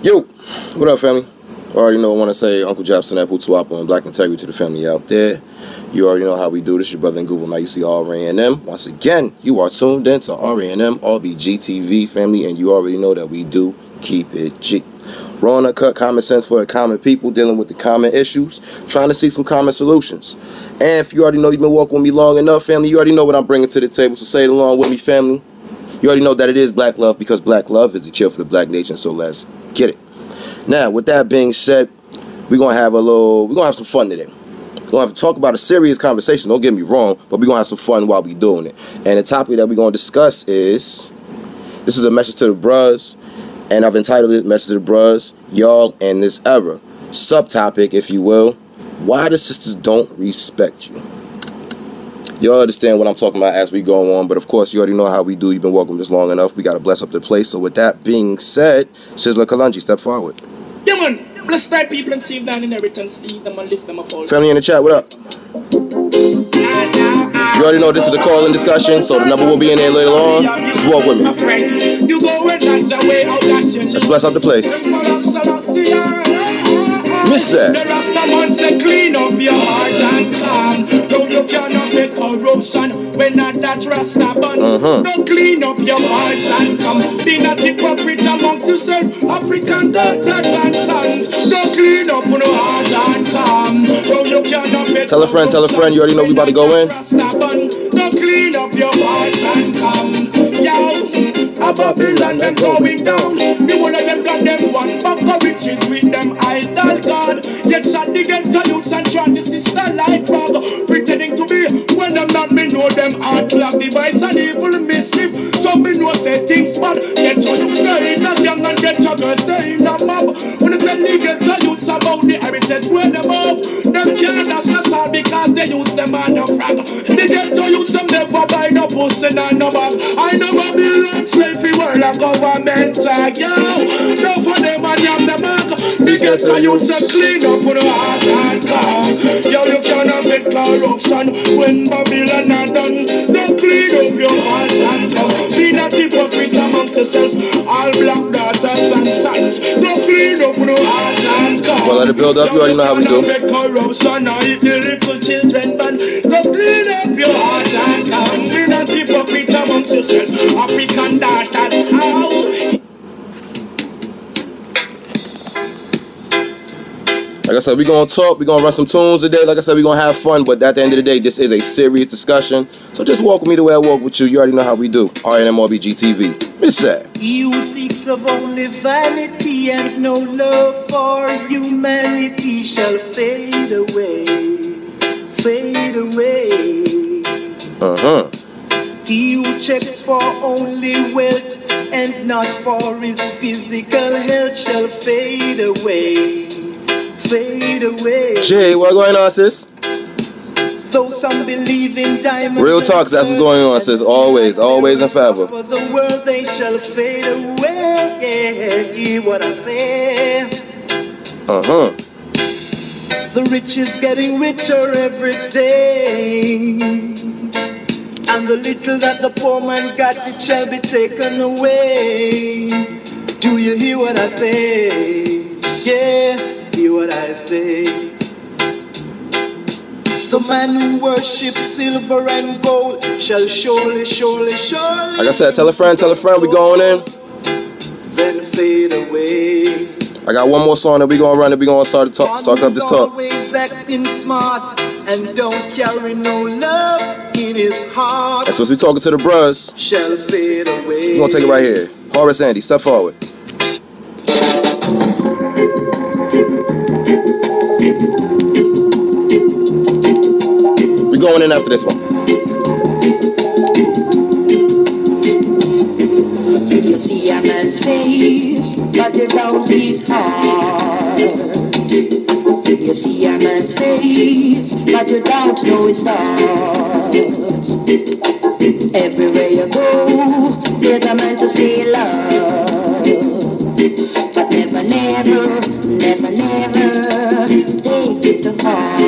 Yo, what up, family? Already know I want to say Uncle Jobson, Apple Tuapa, and Black Integrity to the family out there. You already know how we do this. Your brother in Google. Now you see R&M. Once again, you are tuned in to R&M, RBGTV family, and you already know that we do keep it G. Raw and uncut common sense for the common people dealing with the common issues, trying to see some common solutions. And if you already know you've been walking with me long enough, family, you already know what I'm bringing to the table, so say it along with me, family. You already know that it is black love because black love is the cure for the black nation, so let's get it. Now, with that being said, we're going to have some fun today. We're going to have to talk about a serious conversation, don't get me wrong, but we're going to have some fun while we're doing it. And the topic that we're going to discuss this is a message to the Bruhz, and I've entitled it Message to the Bruhz, Y'all and This Era. Subtopic, if you will, why the sisters don't respect you. Y'all understand what I'm talking about as we go on, but of course, you already know how we do. You've been welcome this long enough. We got to bless up the place. So with that being said, Sizzler Kalunji, step forward. Yeah, man. Bless thy people and save thine inheritance. Lead them and lift them up all. Family in the chat, what up? You already know this is the call-in discussion, so the number will be in there later on. Just walk with me. Let's bless up the place. Miss that. The Rastaman say clean up your heart and calm. Though you cannot get corruption when not that Rastaman. Don't clean up your hearts and come. Be not hypocrite amongst yourself, African daughters and sons. Don't clean up your heart and calm. Though you cannot get tell a friend, you already know we about to go in. Don't clean up your hearts and come. Yo, a Babylon them going down. The one of them got them one back of riches with them idol God. Yet shot the ghetto youths and try the sister like Bob. Pretending to be when them not me know them art club device and evil mischief. Some me know say things bad. Ghetto youths they in a gang and ghetto girls they in a mob. When they tell the ghetto youths about the heritage where them off, them can't ask us all because they use them on the frag. The ghetto youths them never buy no pussy and no bag. I never be like slave world a government tag, yo. No for them and yam the back. The ghetto youths say clean up for the heart and calm. Yo, you cannot get corruption when Babylon are done. Don't clean up your hearts and come. Be not hypocrite amongst yourself, all black daughters and sons. Don't clean up for the heart and calm. Well, let it build up, you already know how we do. Get corruption or eat the little children ban. Don't clean up your heart and calm. Be not hypocrite amongst yourself, African daughters. Like I said, we're going to talk, we're going to run some tunes today. Like I said, we're going to have fun, but at the end of the day, this is a serious discussion. So just walk with me the way I walk with you. You already know how we do. R&M RBGTV. Miss that. He who seeks of only vanity and no love for humanity shall fade away. Fade away. He who checks for only wealth and not for his physical health shall fade away. Fade away. Jay, what going on, sis? Though some believe in diamonds. Real talk, that's what's going on, sis. Always, always and forever. For the world they shall fade away. Hear what I say. The rich is getting richer every day. And the little that the poor man got, it shall be taken away. Do you hear what I say? Yeah, hear what I say. The man who worships silver and gold shall surely, surely, surely. Like I said, tell a friend, we going in. Then fade away. I got one more song that we gonna run and we gonna start up this talk. Always acting smart and don't carry no love in his heart. That's what we talking to the Bruhz. Shall fade away. We gonna take it right here. Horace Andy, step forward. We going in after this one. You see a man's face, but you don't see his heart. You see a man's face, but you don't know his thoughts. Everywhere you go, there's a man to say love. But never, never, never, never take it to heart.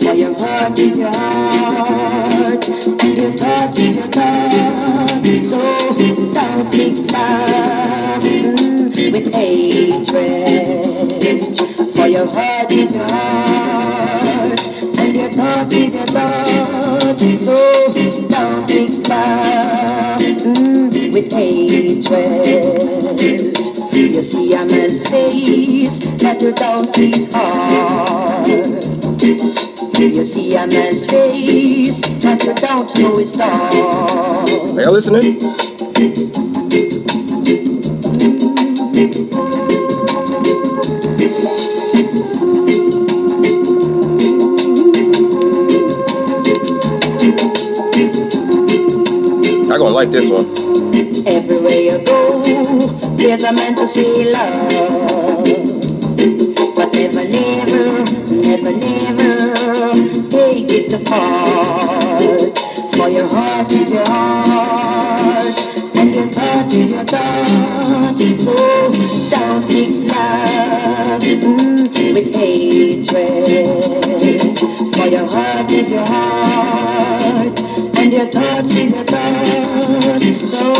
For your heart is your heart, and your thought is your thought. So don't mix love with hate. with hatred. You see a man's face, but you don't see his heart. You see a man's face, but you don't know his thought. Are y'all listening? I gonna like this one. Everywhere you go, there's a man to say love. But never, take it apart. For your heart is your heart, and your thought is your thought. So don't mix love with hatred. For your heart is your heart, and your thoughts is your thoughts. So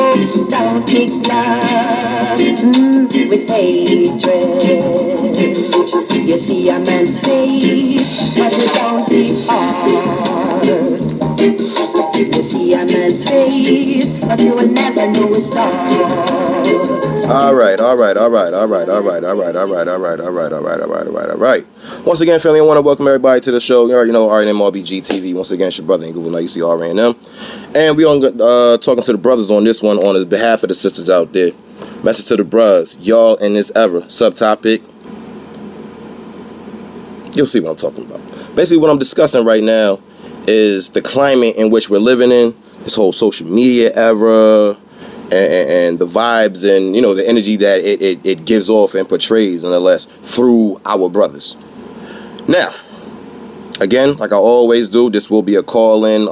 don't mix love with hatred. You see a man's face, but you don't see his heart. You see a man's face, but you will never know his thoughts. All right. Once again, family, I want to welcome everybody to the show. You already know R&M RBG TV. Once again, it's your brother in Google. Now you see R&M. And we on talking to the brothers on this one on behalf of the sisters out there. Message to the Bruhz. Y'all in this era. Subtopic. You'll see what I'm talking about. Basically, what I'm discussing right now is the climate in which we're living in. This whole social media era. And the vibes and, you know, the energy that it gives off and portrays, nonetheless, through our brothers. Now, again, like I always do, this will be a call-in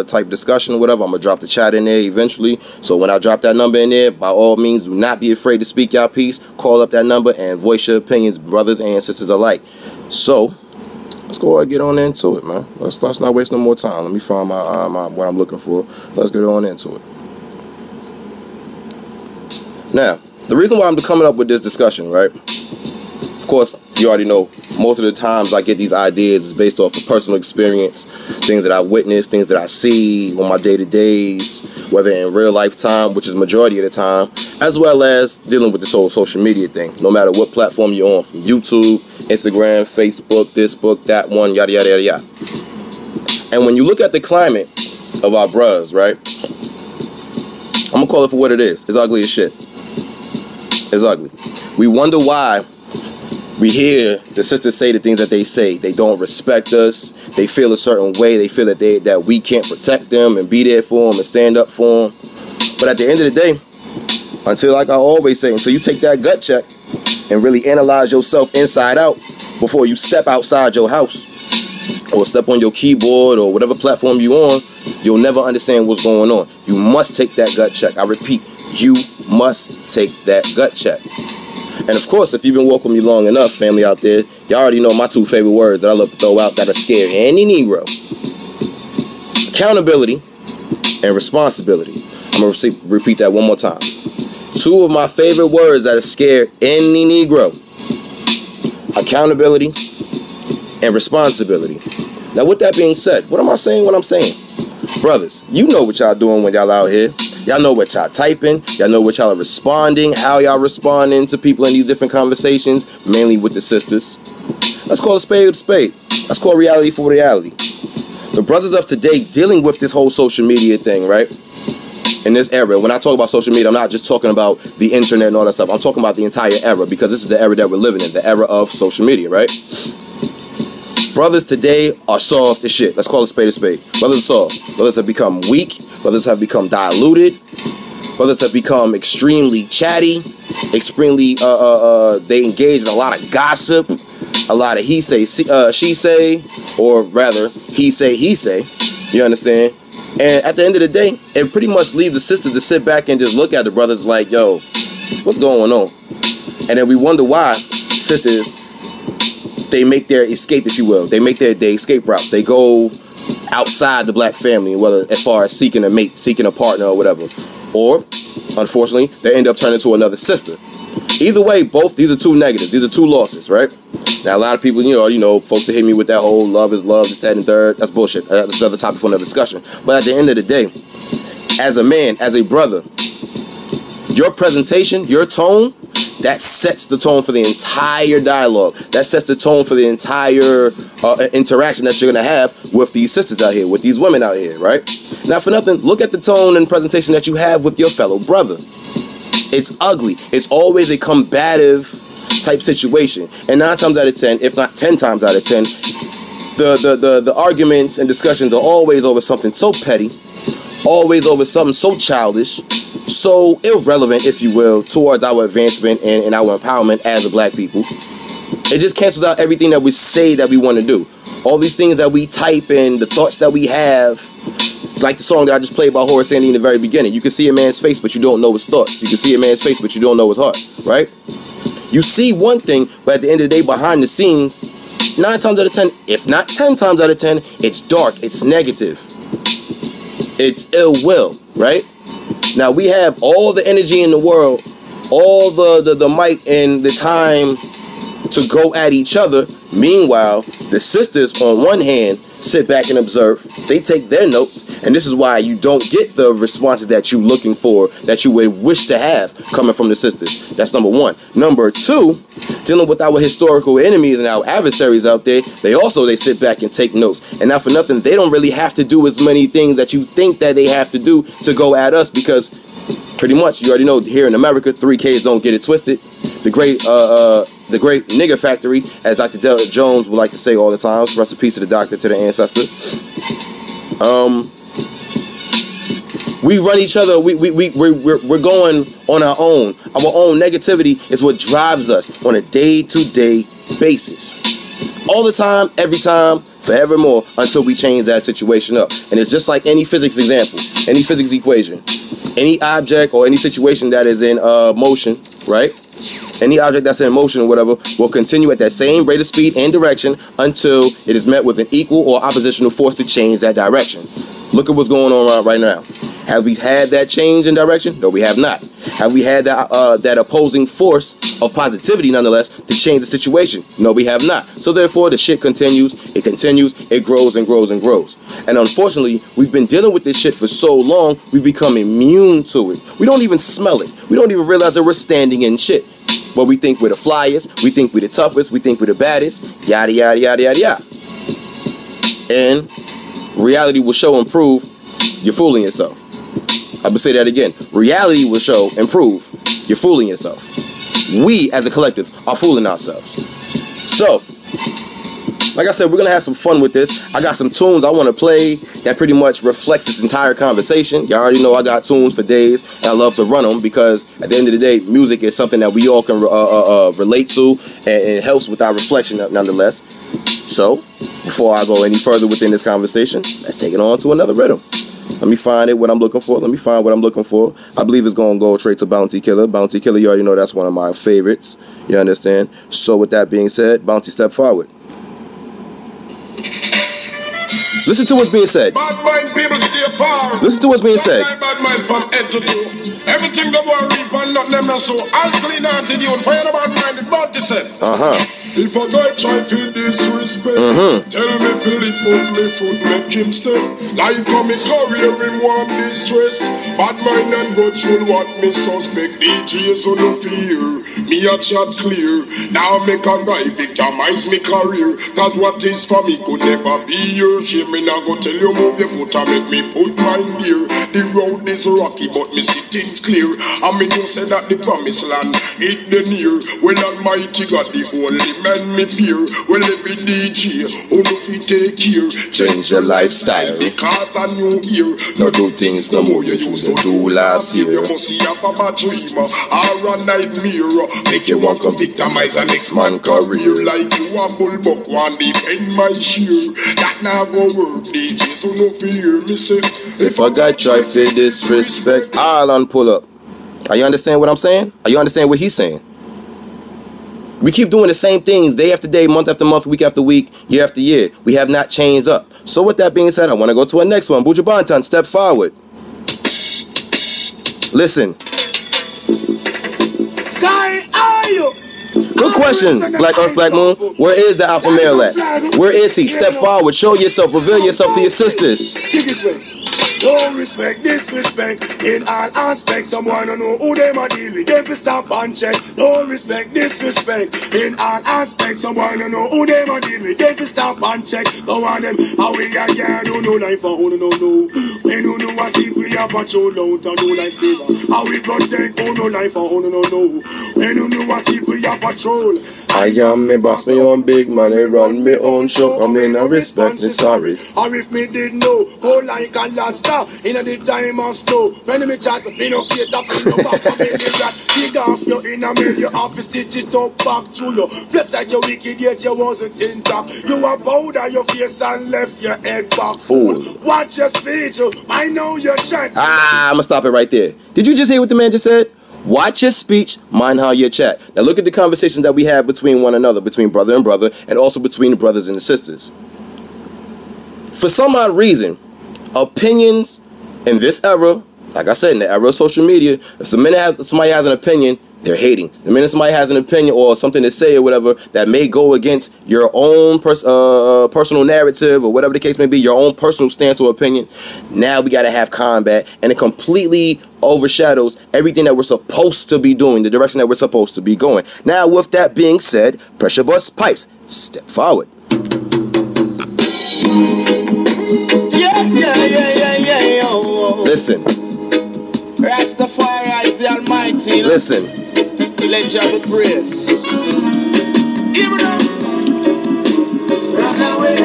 type discussion or whatever. I'm going to drop the chat in there eventually. So when I drop that number in there, by all means, do not be afraid to speak your piece. Call up that number and voice your opinions, brothers and sisters alike. So, let's go ahead and get on into it, man. Let's not waste no more time. Let me find my what I'm looking for. Let's get on into it. Now, the reason why I'm coming up with this discussion, right? Of course, you already know, most of the times I get these ideas is based off of personal experience, things that I witness, things that I see on my day-to-days, whether in real life time, which is majority of the time, as well as dealing with this whole social media thing, no matter what platform you're on, from YouTube, Instagram, Facebook, this book, that one, yada, yada, yada, yada. And when you look at the climate of our Bruhz, right? I'm going to call it for what it is. It's ugly as shit. It's ugly. We wonder why we hear the sisters say the things that they say. They don't respect us. They feel a certain way. They feel that we can't protect them and be there for them and stand up for them. But at the end of the day, until, like I always say, until you take that gut check and really analyze yourself inside out before you step outside your house or step on your keyboard or whatever platform you're on, you'll never understand what's going on. You must take that gut check. I repeat, you must take that gut check. And of course, if you've been walking me long enough, family out there, y'all already know my two favorite words that I love to throw out that'll scare any Negro. Accountability and responsibility. I'm going to repeat that one more time. Two of my favorite words that'll scare any Negro. Accountability and responsibility. Now, with that being said, what am I saying? What I'm saying? Brothers, you know what y'all doing when y'all out here. Y'all know what y'all typing. Y'all know what y'all are responding, how y'all responding to people in these different conversations, mainly with the sisters. Let's call a spade a spade. Let's call reality for reality. The brothers of today dealing with this whole social media thing, right? In this era, when I talk about social media, I'm not just talking about the internet and all that stuff. I'm talking about the entire era, because this is the era that we're living in, the era of social media, right? Brothers today are soft as shit. Let's call it spade a spade. Brothers are soft. Brothers have become weak. Brothers have become diluted. Brothers have become extremely chatty. Extremely, they engage in a lot of gossip. A lot of he say, she say, or rather, he say, You understand? And at the end of the day, it pretty much leaves the sisters to sit back and just look at the brothers like, yo, what's going on? And then we wonder why sisters, they make their escape, if you will. They make their escape routes. They go outside the black family, whether as far as seeking a mate, seeking a partner or whatever. Or, unfortunately, they end up turning to another sister. Either way, both, these are two negatives. These are two losses, right? Now, a lot of people, you know, folks that hit me with that whole love is love, this, that, and third. That's bullshit. That's another topic for another discussion. But at the end of the day, as a man, as a brother, your presentation, your tone, that sets the tone for the entire dialogue. That sets the tone for the entire interaction that you're going to have with these sisters out here, with these women out here, right? Not for nothing, look at the tone and presentation that you have with your fellow brother. It's ugly. It's always a combative type situation. And 9 times out of 10, if not 10 times out of 10, the arguments and discussions are always over something so petty, always over something so childish, so irrelevant, if you will, towards our advancement and our empowerment as a black people. It just cancels out everything that we say that we want to do. All these things that we type in, the thoughts that we have, like the song that I just played by Horace Andy in the very beginning. You can see a man's face, but you don't know his thoughts. You can see a man's face, but you don't know his heart, right? You see one thing, but at the end of the day, behind the scenes, 9 times out of 10, if not 10 times out of 10, it's dark, it's negative, it's ill will, right? Now, we have all the energy in the world, all the might and the time to go at each other. Meanwhile, the sisters, on one hand, sit back and observe. They take their notes, and this is why you don't get the responses that you're looking for, that you would wish to have coming from the sisters. That's number one. Number two, dealing with our historical enemies and our adversaries out there, they sit back and take notes. And not for nothing, they don't really have to do as many things that you think that they have to do to go at us, because pretty much, you already know, here in America, 3Ks don't get it twisted. The great nigger factory, as Dr. Del Jones would like to say all the time. Rest in peace to the doctor, to the ancestor. We run each other. We're going on our own. Our own negativity is what drives us on a day-to-day basis. All the time, every time, forevermore, until we change that situation up. And it's just like any physics example, any physics equation. Any object or any situation that is in motion, right? Any object that's in motion or whatever will continue at that same rate of speed and direction until it is met with an equal or oppositional force to change that direction. Look at what's going on right now. Have we had that change in direction? No, we have not. Have we had that opposing force of positivity, nonetheless, to change the situation? No, we have not. So therefore, the shit continues, it grows and grows and grows. And unfortunately, we've been dealing with this shit for so long, we've become immune to it. We don't even smell it. We don't even realize that we're standing in shit. But we think we're the flyest, we think we're the toughest, we think we're the baddest, yada, yada, yada, yada, yada. And reality will show and prove you're fooling yourself. I'm gonna say that again. Reality will show and prove you're fooling yourself. We, as a collective, are fooling ourselves. So, like I said, we're gonna have some fun with this. I got some tunes I want to play that pretty much reflects this entire conversation. Y'all already know I got tunes for days, and I love to run them because at the end of the day, music is something that we all can relate to, and it helps with our reflection nonetheless. So, before I go any further within this conversation, let's take it on to another rhythm. Let me find what I'm looking for. I believe it's going to go straight to Bounty Killer. Bounty Killer, you already know that's one of my favorites. You understand? So with that being said, Bounty, step forward. Listen to what's being said. Bad mind people stay far. Listen to what's being said. Bad mind from head to toe. Everything the world reap and not them so. I'll clean attitude. Fire the bad minded Bounty says. If a guy try to disrespect, tell me feel it foot, make him step. Like how me career in one distress. Bad mind and go through what me suspect. DJs so no fear, me a chat clear. Now make a guy victimize me career. Cause what is for me could never be your shame. Me now go tell you move your foot and make me put mine gear. The road is rocky but me see things clear. And me know say that the promised land hit the near. When Almighty God the only man me fear. Well every DJ who no fit take care. Change your lifestyle because a new year. No do things no more you used to do last year. You must see have a bad dream or a nightmare. Make you want come victimize a next man career. Like you a bullbuck one defend my sheer. That now go work DJs who no fear. Me say if a guy try to disrespect, I'll pull up. Are you understand what I'm saying? Are you understand what he's saying? We keep doing the same things day after day, month after month, week after week, year after year. We have not changed up. So with that being said, I want to go to our next one. Buju Banton, step forward. Listen. Sky, are you? Good question, Black Earth, Black Moon. Where is the alpha male at? Where is he? Step forward, show yourself, reveal yourself to your sisters. Kick it, No respect, disrespect in all aspects. Some wanna know who them a deal with, them fi stop and check. No respect, disrespect in all aspects. Some wanna know who them a deal with, them fi stop and check. Don't want them how we got here, don't know life for who don't know. When you know a sleep, we a patrol out and no life saver. How we protect who no life for who don't know. When you know a sleep, we a patrol. I am me boss, me own big money, run me own show. I mean, I respect me, sorry. Or if me did know, go like a lasta in the time of snow. When me chat, me no cater for no back of me that. Dig off your inner mail, your office stitch it up back to you. Flex like your wicked yet you wasn't intact. You a powder your face and left your head back. Fool. Watch your speech, I know your chat. Ah, I'ma stop it right there. Did you just hear what the man just said? Watch your speech, mind how you chat. Now look at the conversations that we have between one another, between brother and brother, and also between the brothers and the sisters. For some odd reason, opinions in this era, like I said, in the era of social media, if somebody has an opinion, they're hating. The minute somebody has an opinion or something to say or whatever that may go against your own personal narrative or whatever the case may be, your own personal stance or opinion, now we got to have combat, and it completely overshadows everything that we're supposed to be doing, the direction that we're supposed to be going. Now, with that being said, pressure bust pipes, step forward. Yeah. Listen. Rastafari is the Almighty. Listen. Let Jah be praised. Even run away.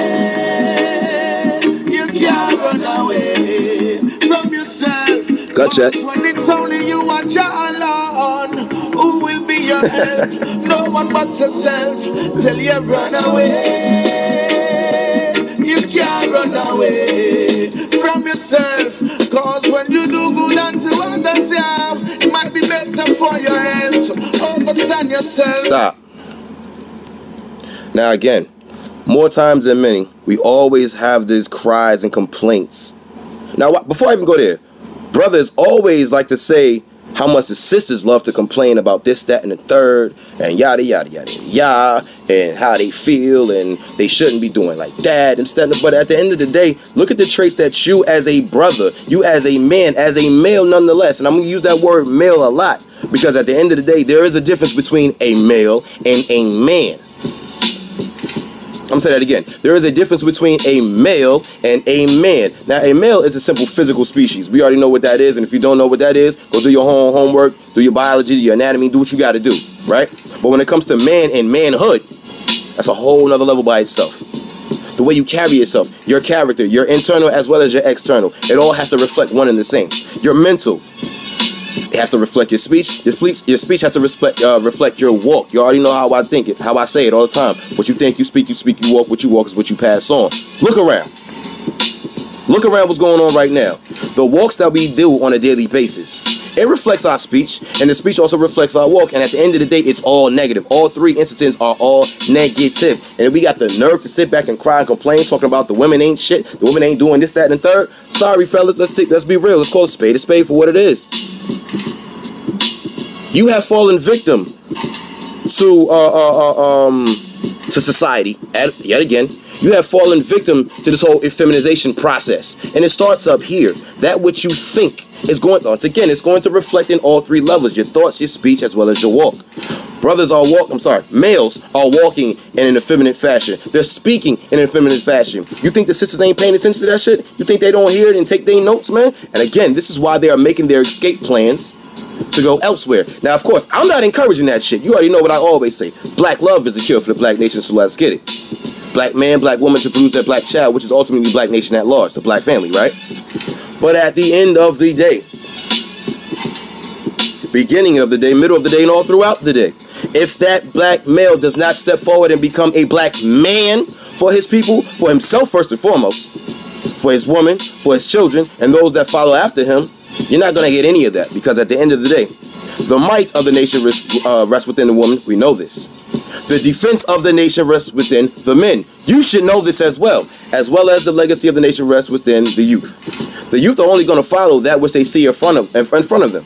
You can't run away from yourself. Gotcha. When it's only you and Jah alone, who will be your help? No one but yourself. Till you run away. You can't run away from yourself. Cause when you do good unto others, yeah, it might be better for your health. Overstand yourself. Stop. Now again, more times than many, we always have these cries and complaints. Now, before I even go there, brothers always like to say how much the sisters love to complain about this, that, and the third, and yada, yada, yada, yada, and how they feel, and they shouldn't be doing like that, but at the end of the day, look at the traits that you as a brother, you as a man, as a male nonetheless, and I'm going to use that word male a lot, because at the end of the day, there is a difference between a male and a man. I'm going to say that again. There is a difference between a male and a man. Now, a male is a simple physical species. We already know what that is. And if you don't know what that is, go do your homework, do your biology, your anatomy, do what you got to do, right? But when it comes to man and manhood, that's a whole nother level by itself. The way you carry yourself, your character, your internal as well as your external, it all has to reflect one and the same. Your mental, it has to reflect your speech. Your speech has to reflect your walk. You already know how I think it, how I say it all the time. What you think, you speak, you walk. What you walk is what you pass on. Look around. Look around what's going on right now. The walks that we do on a daily basis, it reflects our speech, and the speech also reflects our walk. And at the end of the day, it's all negative. All three instances are all negative. And we got the nerve to sit back and cry and complain, talking about the women ain't shit, the women ain't doing this, that, and the third. Sorry, fellas, let's be real. Let's call a spade for what it is. You have fallen victim to society. Yet again, you have fallen victim to this whole effeminization process, and it starts up here. That which you think is going on. Again, it's going to reflect in all three levels: your thoughts, your speech, as well as your walk. Males are walking in an effeminate fashion. They're speaking in an effeminate fashion. You think the sisters ain't paying attention to that shit? You think they don't hear it and take their notes, man? And again, this is why they are making their escape plans to go elsewhere. Now, of course, I'm not encouraging that shit. You already know what I always say. Black love is the cure for the black nation, so let's get it. Black man, black woman to produce that black child, which is ultimately black nation at large, the black family, right? But at the end of the day, beginning of the day, middle of the day, and all throughout the day, if that black male does not step forward and become a black man for his people, for himself first and foremost, for his woman, for his children, and those that follow after him, you're not going to get any of that, because at the end of the day, the might of the nation rests within the woman. We know this. The defense of the nation rests within the men. You should know this as well as the legacy of the nation rests within the youth. The youth are only going to follow that which they see in front of them.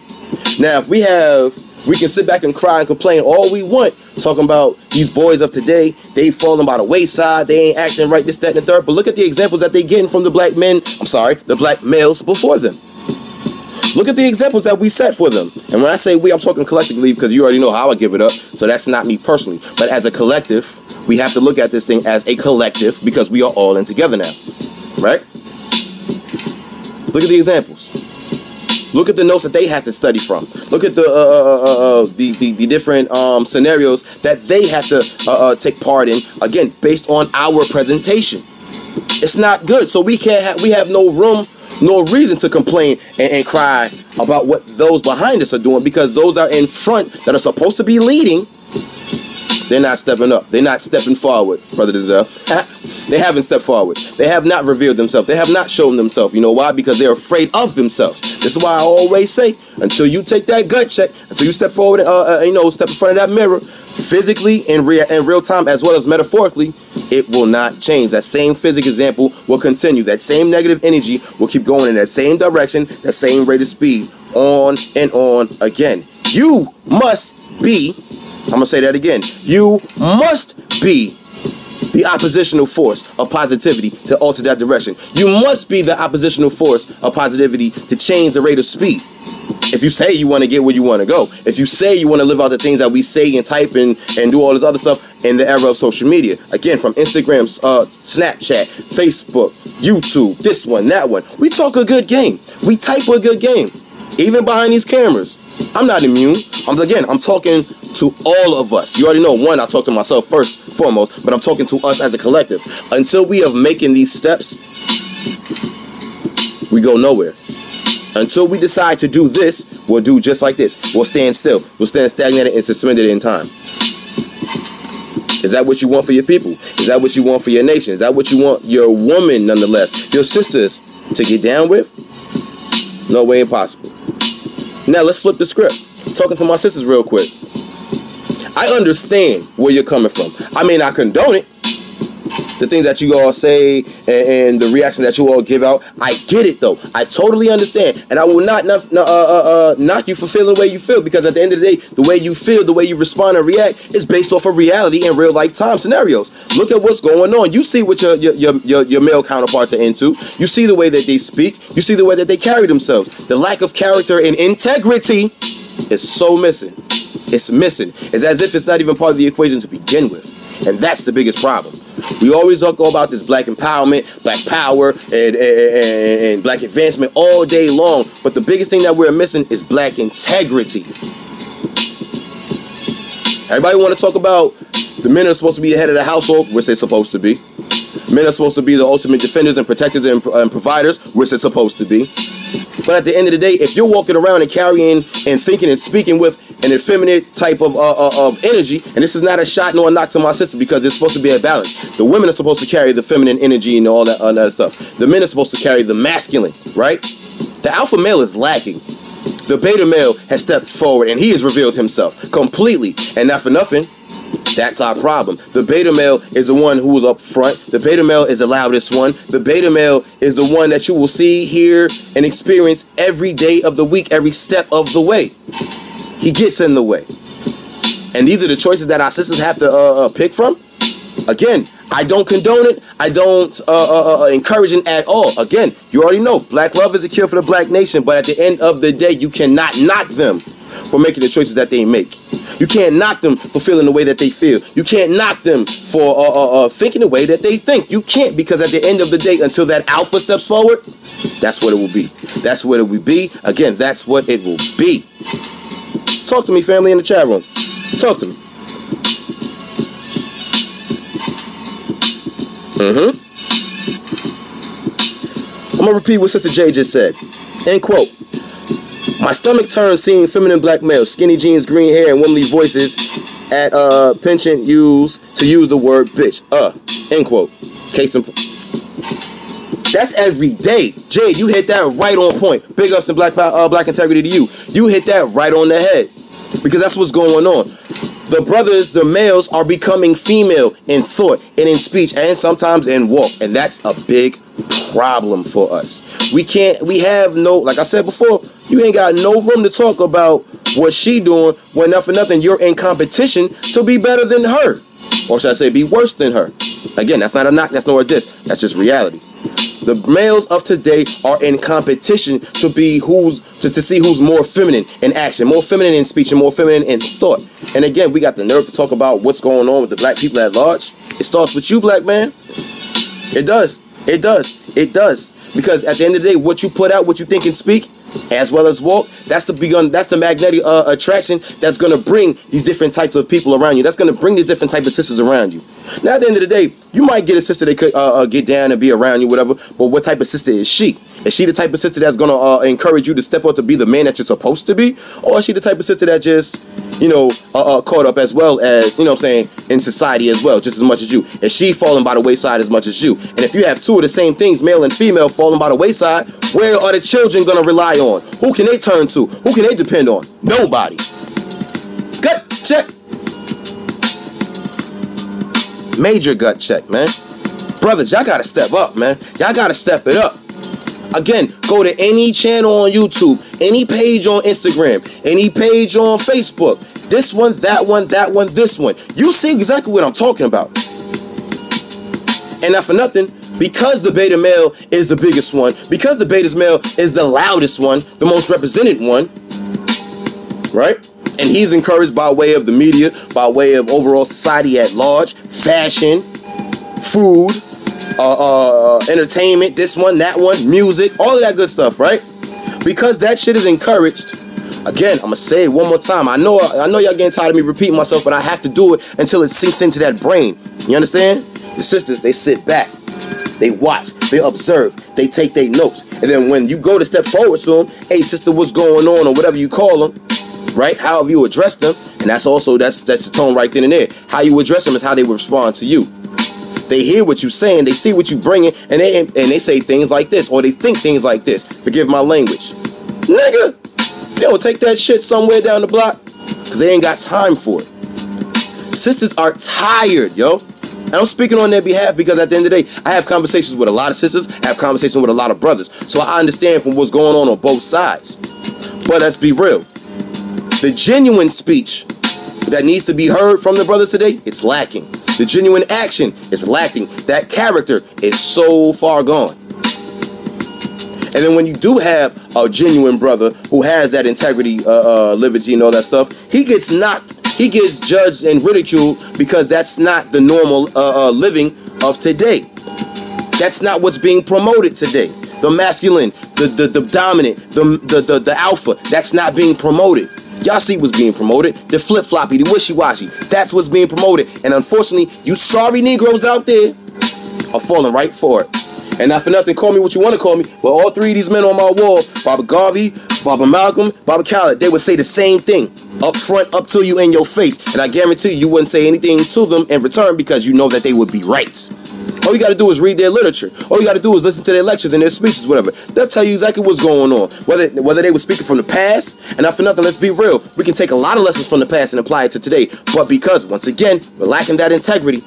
Now, if we have We can sit back and cry and complain all we want, talking about these boys of today, they falling by the wayside, they ain't acting right, this, that, and the third. But look at the examples that they getting from the black men, the black males before them. Look at the examples that we set for them. And when I say we, I'm talking collectively because you already know how I give it up. So that's not me personally. But as a collective, we have to look at this thing as a collective because we are all in together now. Right? Look at the examples. Look at the notes that they had to study from. Look at the different scenarios that they have to take part in, again, based on our presentation. It's not good. So we have no room, no reason to complain and cry about what those behind us are doing, because those are in front that are supposed to be leading. They're not stepping up. They're not stepping forward, Brother Denzel. They haven't stepped forward. They have not revealed themselves. They have not shown themselves. You know why? Because they're afraid of themselves. This is why I always say, until you take that gut check, until you step forward, step in front of that mirror, physically in real time as well as metaphorically, it will not change. That same physics example will continue. That same negative energy will keep going in that same direction, that same rate of speed, on and on again. You must be, I'm going to say that again, you must be the oppositional force of positivity to alter that direction. You must be the oppositional force of positivity to change the rate of speed. If you say you want to get where you want to go, if you say you want to live out the things that we say and type and do all this other stuff in the era of social media, again, from Instagram, Snapchat, Facebook, YouTube, this one, that one, we talk a good game. We type a good game, even behind these cameras. I'm not immune. I'm talking to all of us. You already know, one, I talk to myself first, foremost, but I'm talking to us as a collective. Until we are making these steps, we go nowhere. Until we decide to do this, we'll do just like this. We'll stand still. We'll stand stagnated and suspended in time. Is that what you want for your people? Is that what you want for your nation? Is that what you want your woman, nonetheless, your sisters, to get down with? No way impossible. Now, let's flip the script. Talking to my sisters real quick. I understand where you're coming from. I may not condone it. The things that you all say and the reaction that you all give out, I get it though. I totally understand, and I will not knock you for feeling the way you feel, because at the end of the day, the way you feel, the way you respond and react is based off of reality and real lifetime scenarios. Look at what's going on. You see what your male counterparts are into. You see the way that they speak. You see the way that they carry themselves. The lack of character and integrity is so missing. It's missing. It's as if it's not even part of the equation to begin with. And that's the biggest problem. We always talk about this black empowerment, black power, and black advancement all day long. But the biggest thing that we're missing is black integrity. Everybody want to talk about the men are supposed to be the head of the household, which they're supposed to be. Men are supposed to be the ultimate defenders and protectors and providers, which they're supposed to be. But at the end of the day, if you're walking around and carrying and thinking and speaking with an effeminate type of energy, and this is not a shot nor a knock to my sister, because it's supposed to be a balance. The women are supposed to carry the feminine energy and all that stuff. The men are supposed to carry the masculine, right? The alpha male is lacking. The beta male has stepped forward and he has revealed himself completely. And not for nothing, that's our problem. The beta male is the one who is up front. The beta male is the loudest one. The beta male is the one that you will see, hear, and experience every day of the week, every step of the way. He gets in the way. And these are the choices that our sisters have to pick from. Again, I don't condone it. I don't encourage it at all. Again, you already know, black love is a cure for the black nation. But at the end of the day, you cannot knock them for making the choices that they make. You can't knock them for feeling the way that they feel. You can't knock them for thinking the way that they think. You can't, because at the end of the day, until that alpha steps forward, that's what it will be. That's what it will be. Again, that's what it will be. Talk to me, family, in the chat room. Talk to me. I'm going to repeat what Sister J just said. End quote. My stomach turns seeing feminine black males, skinny jeans, green hair, and womanly voices at penchant use the word bitch. End quote. Case in point. That's every day. Jade, you hit that right on point. Big ups and black integrity to you. You hit that right on the head. Because that's what's going on. The brothers, the males, are becoming female in thought and in speech and sometimes in walk. And that's a big problem for us. We have no, like I said before, you ain't got no room to talk about what she doing, when not for nothing, you're in competition to be better than her. Or should I say be worse than her? Again, that's not a knock, that's nor a diss. That's just reality. The males of today are in competition to be to see who's more feminine in action, more feminine in speech, and more feminine in thought. And again, we got the nerve to talk about what's going on with the black people at large. It starts with you, black man. It does. It does. It does. Because at the end of the day, what you put out, what you think and speak, as well as walk, that's the magnetic attraction that's going to bring these different types of people around you. That's going to bring these different types of sisters around you. Now, at the end of the day, you might get a sister that could get down and be around you, whatever, but what type of sister is she? Is she the type of sister that's going to encourage you to step up to be the man that you're supposed to be? Or is she the type of sister that just, you know, caught up as well as, you know what I'm saying, in society as well, just as much as you? Is she falling by the wayside as much as you? And if you have two of the same things, male and female, falling by the wayside, where are the children going to rely on? Who can they turn to? Who can they depend on? Nobody. Gut check. Major gut check, man. Brothers, y'all got to step up, man. Y'all got to step it up. Again, go to any channel on YouTube, any page on Instagram, any page on Facebook. This one, that one, that one, this one. You see exactly what I'm talking about. And not for nothing, because the beta male is the biggest one, because the beta male is the loudest one, the most represented one, right? And he's encouraged by way of the media, by way of overall society at large, fashion, food, entertainment, this one, that one, music, all of that good stuff, right? Because that shit is encouraged. Again, I'm gonna say it one more time. I know y'all getting tired of me repeating myself, but I have to do it until it sinks into that brain. You understand? The sisters, they sit back, they watch, they observe, they take their notes, and then when you go to step forward to them, hey sister, what's going on, or whatever you call them, right? However you address them, and that's the tone right then and there. How you address them is how they respond to you. They hear what you're saying, they see what you're bringing, and they say things like this, or they think things like this. Forgive my language. Nigga, if you don't take that shit somewhere down the block, because they ain't got time for it. Sisters are tired, yo. And I'm speaking on their behalf because at the end of the day, I have conversations with a lot of sisters, I have conversations with a lot of brothers. So I understand from what's going on both sides. But let's be real. The genuine speech that needs to be heard from the brothers today, it's lacking. The genuine action is lacking. That character is so far gone. And then when you do have a genuine brother who has that integrity, liberty, and all that stuff, he gets knocked. He gets judged and ridiculed because that's not the normal living of today. That's not what's being promoted today. The masculine, the dominant, the alpha, that's not being promoted. Y'all see what's being promoted. The flip-floppy, the wishy-washy. That's what's being promoted. And unfortunately, you sorry Negroes out there are falling right for it. And not for nothing, call me what you want to call me, but all three of these men on my wall, Baba Garvey, Baba Malcolm, Baba Khaled, they would say the same thing. Up front, up to you in your face. And I guarantee you wouldn't say anything to them in return because you know that they would be right. All you got to do is read their literature. All you got to do is listen to their lectures and their speeches, whatever. They'll tell you exactly what's going on. Whether they were speaking from the past, and not for nothing, let's be real. We can take a lot of lessons from the past and apply it to today. But because, once again, we're lacking that integrity,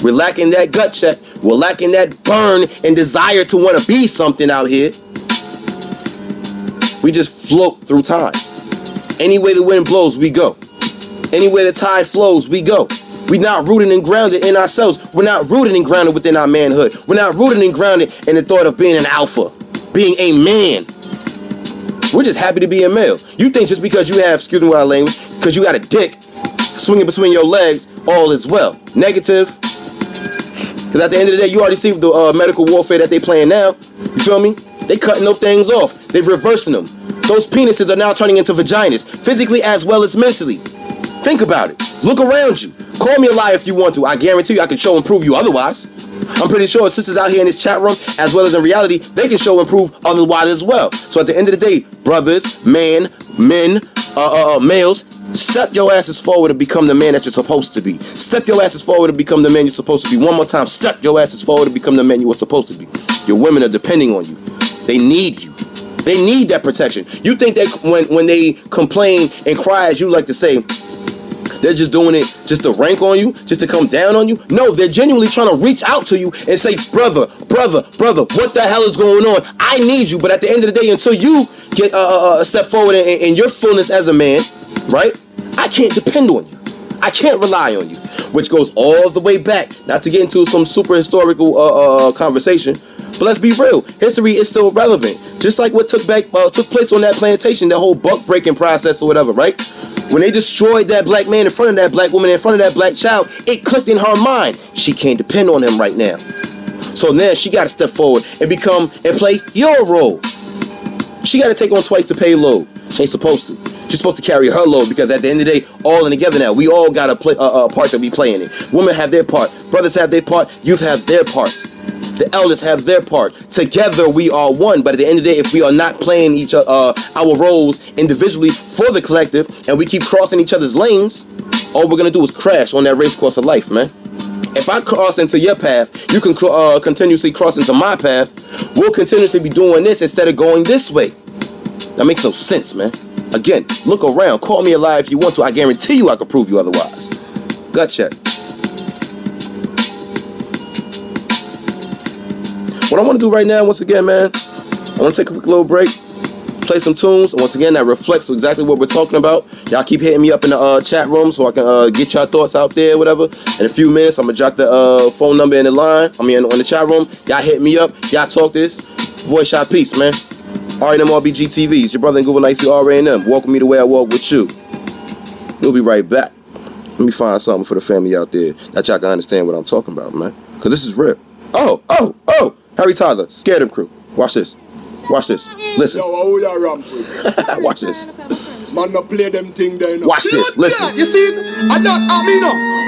we're lacking that gut check, we're lacking that burn and desire to want to be something out here, we just float through time. Any way the wind blows, we go. Any way the tide flows, we go. We're not rooted and grounded in ourselves. We're not rooted and grounded within our manhood. We're not rooted and grounded in the thought of being an alpha, being a man. We're just happy to be a male. You think just because you have, excuse me my language, because you got a dick swinging between your legs, all is well. Negative. Because at the end of the day, you already see the medical warfare that they playing now. You feel me? They cutting those things off. They're reversing them. Those penises are now turning into vaginas, physically as well as mentally. Think about it. Look around you. Call me a liar if you want to. I guarantee you I can show and prove you otherwise. I'm pretty sure sisters out here in this chat room, as well as in reality, they can show and prove otherwise as well. So at the end of the day, brothers, men, males, step your asses forward to become the man that you're supposed to be. Step your asses forward to become the man you're supposed to be. One more time, step your asses forward to become the man you were supposed to be. Your women are depending on you. They need you. They need that protection. You think that when they complain and cry, as you like to say, they're just doing it just to rank on you, just to come down on you. No, they're genuinely trying to reach out to you and say, brother, what the hell is going on? I need you. But at the end of the day, until you get a step forward in your fullness as a man, right? I can't depend on you. I can't rely on you. Which goes all the way back, not to get into some super historical conversation, but let's be real. History is still relevant. Just like what took place on that plantation, that whole buck breaking process or whatever, right? When they destroyed that black man in front of that black woman, in front of that black child, it clicked in her mind. She can't depend on him right now. So now she got to step forward and play your role. She got to take on twice the payload. She ain't supposed to. She's supposed to carry her load, because at the end of the day, all in together now. We all got a part that we play in it. Women have their part. Brothers have their part. Youth have their part. The elders have their part. Together we are one. But at the end of the day, if we are not playing our roles individually for the collective, and we keep crossing each other's lanes, all we're gonna do is crash on that race course of life, man. If I cross into your path, you can continuously cross into my path. We'll continuously be doing this instead of going this way. That makes no sense, man. Again, look around. Call me a liar if you want to. I guarantee you I can prove you otherwise. Gut check. What I want to do right now, once again, man, I want to take a quick little break, play some tunes, and once again, that reflects exactly what we're talking about. Y'all keep hitting me up in the chat room so I can get y'all thoughts out there, whatever. In a few minutes, I'm going to drop the phone number in the line. I mean, on the chat room. Y'all hit me up. Y'all talk this. Voice shot peace, man. R&M RBG TV. It's your brother and Google Nicey R&M. Welcome me the way I walk with you. We'll be right back. Let me find something for the family out there that y'all can understand what I'm talking about, man. Because this is real. Oh. Harry Tyler, Scared Him crew. Watch this. Watch this. Listen. Watch this. Man, no play them thing there. No. Watch this. Listen. You see it? I don't,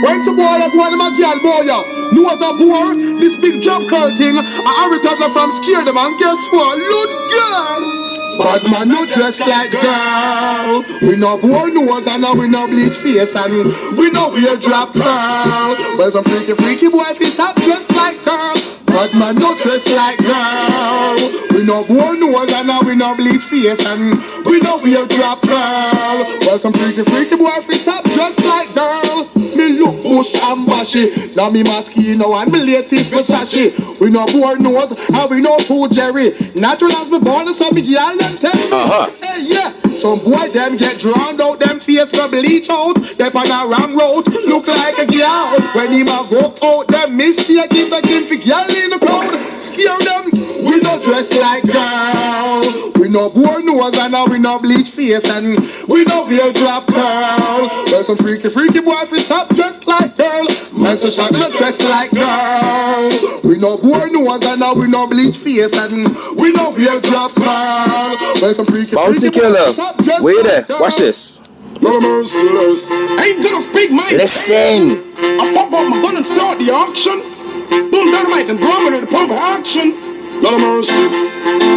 when some boy like one of my girl boy, no as a boy, this big job call thing, I returned from Scared Him, and guess what? Look girl. Bad man no dress like girl. We no bore nose and we no bleach face and we no wear drop curl. Well, some freaky boy fi stop dressed like girl. Bad man no dress like girl. We no bore nose and we no bleach face and we no wear drop curl. Well, some freaky boy fi stop dressed like girl. Me look bush and bashy. Now me Moschino and me latest Versace. We no bore nose and we no food Jerry. Natural as we born, so me gyal them tell. Hey, yeah. Some boy them get drowned out, them face go bleach out. They on a wrong road, look like a gyal. When him a go out, them mistake him again for gyal in the crowd. Scare them. We no dress like girl. We no bore nose and we no bleach face and we no wear drop curl. Well, some freaky boy fi stop dressed like girl. Man, so shot not dressed like girl. We no bore nose and we no bleach face and we no wear drop curl. Well, some freaky Bounty Killer, where you there? Watch this. Ain't gonna speak my Listen. I pop up my gun and start the auction. Boom, dynamite and bomb in the pump action. Lot of mercy.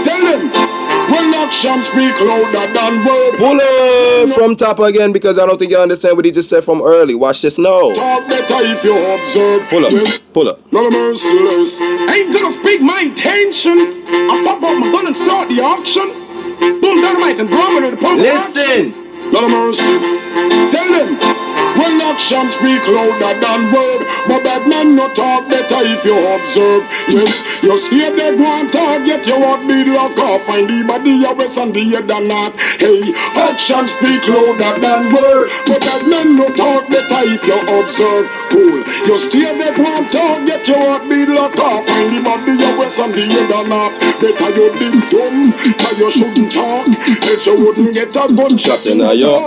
Tell them when action speak louder than word. Pull up from top again, because I don't think you understand what he just said from early. Watch this now. Talk better if you observe. Pull up. Lot of merciless. Ain't gonna speak my intention. I pop up my gun and start the auction. Boom, dynamite and bomb in the pump. Listen. Lot of mercy. Tell them when action speak louder than word. But bad man no talk better if you observe. Yes, you stay there, go and target. You won't be locked off. Find the body, your west and the head and not. Hey, action speak louder than word. But bad man no talk better if you observe. Cool. You stay there, go and target. You won't be locked off. Find the body, your west and the head and not. Better you ding dumb, but you shouldn't talk. Else you wouldn't get a gunshot in a your.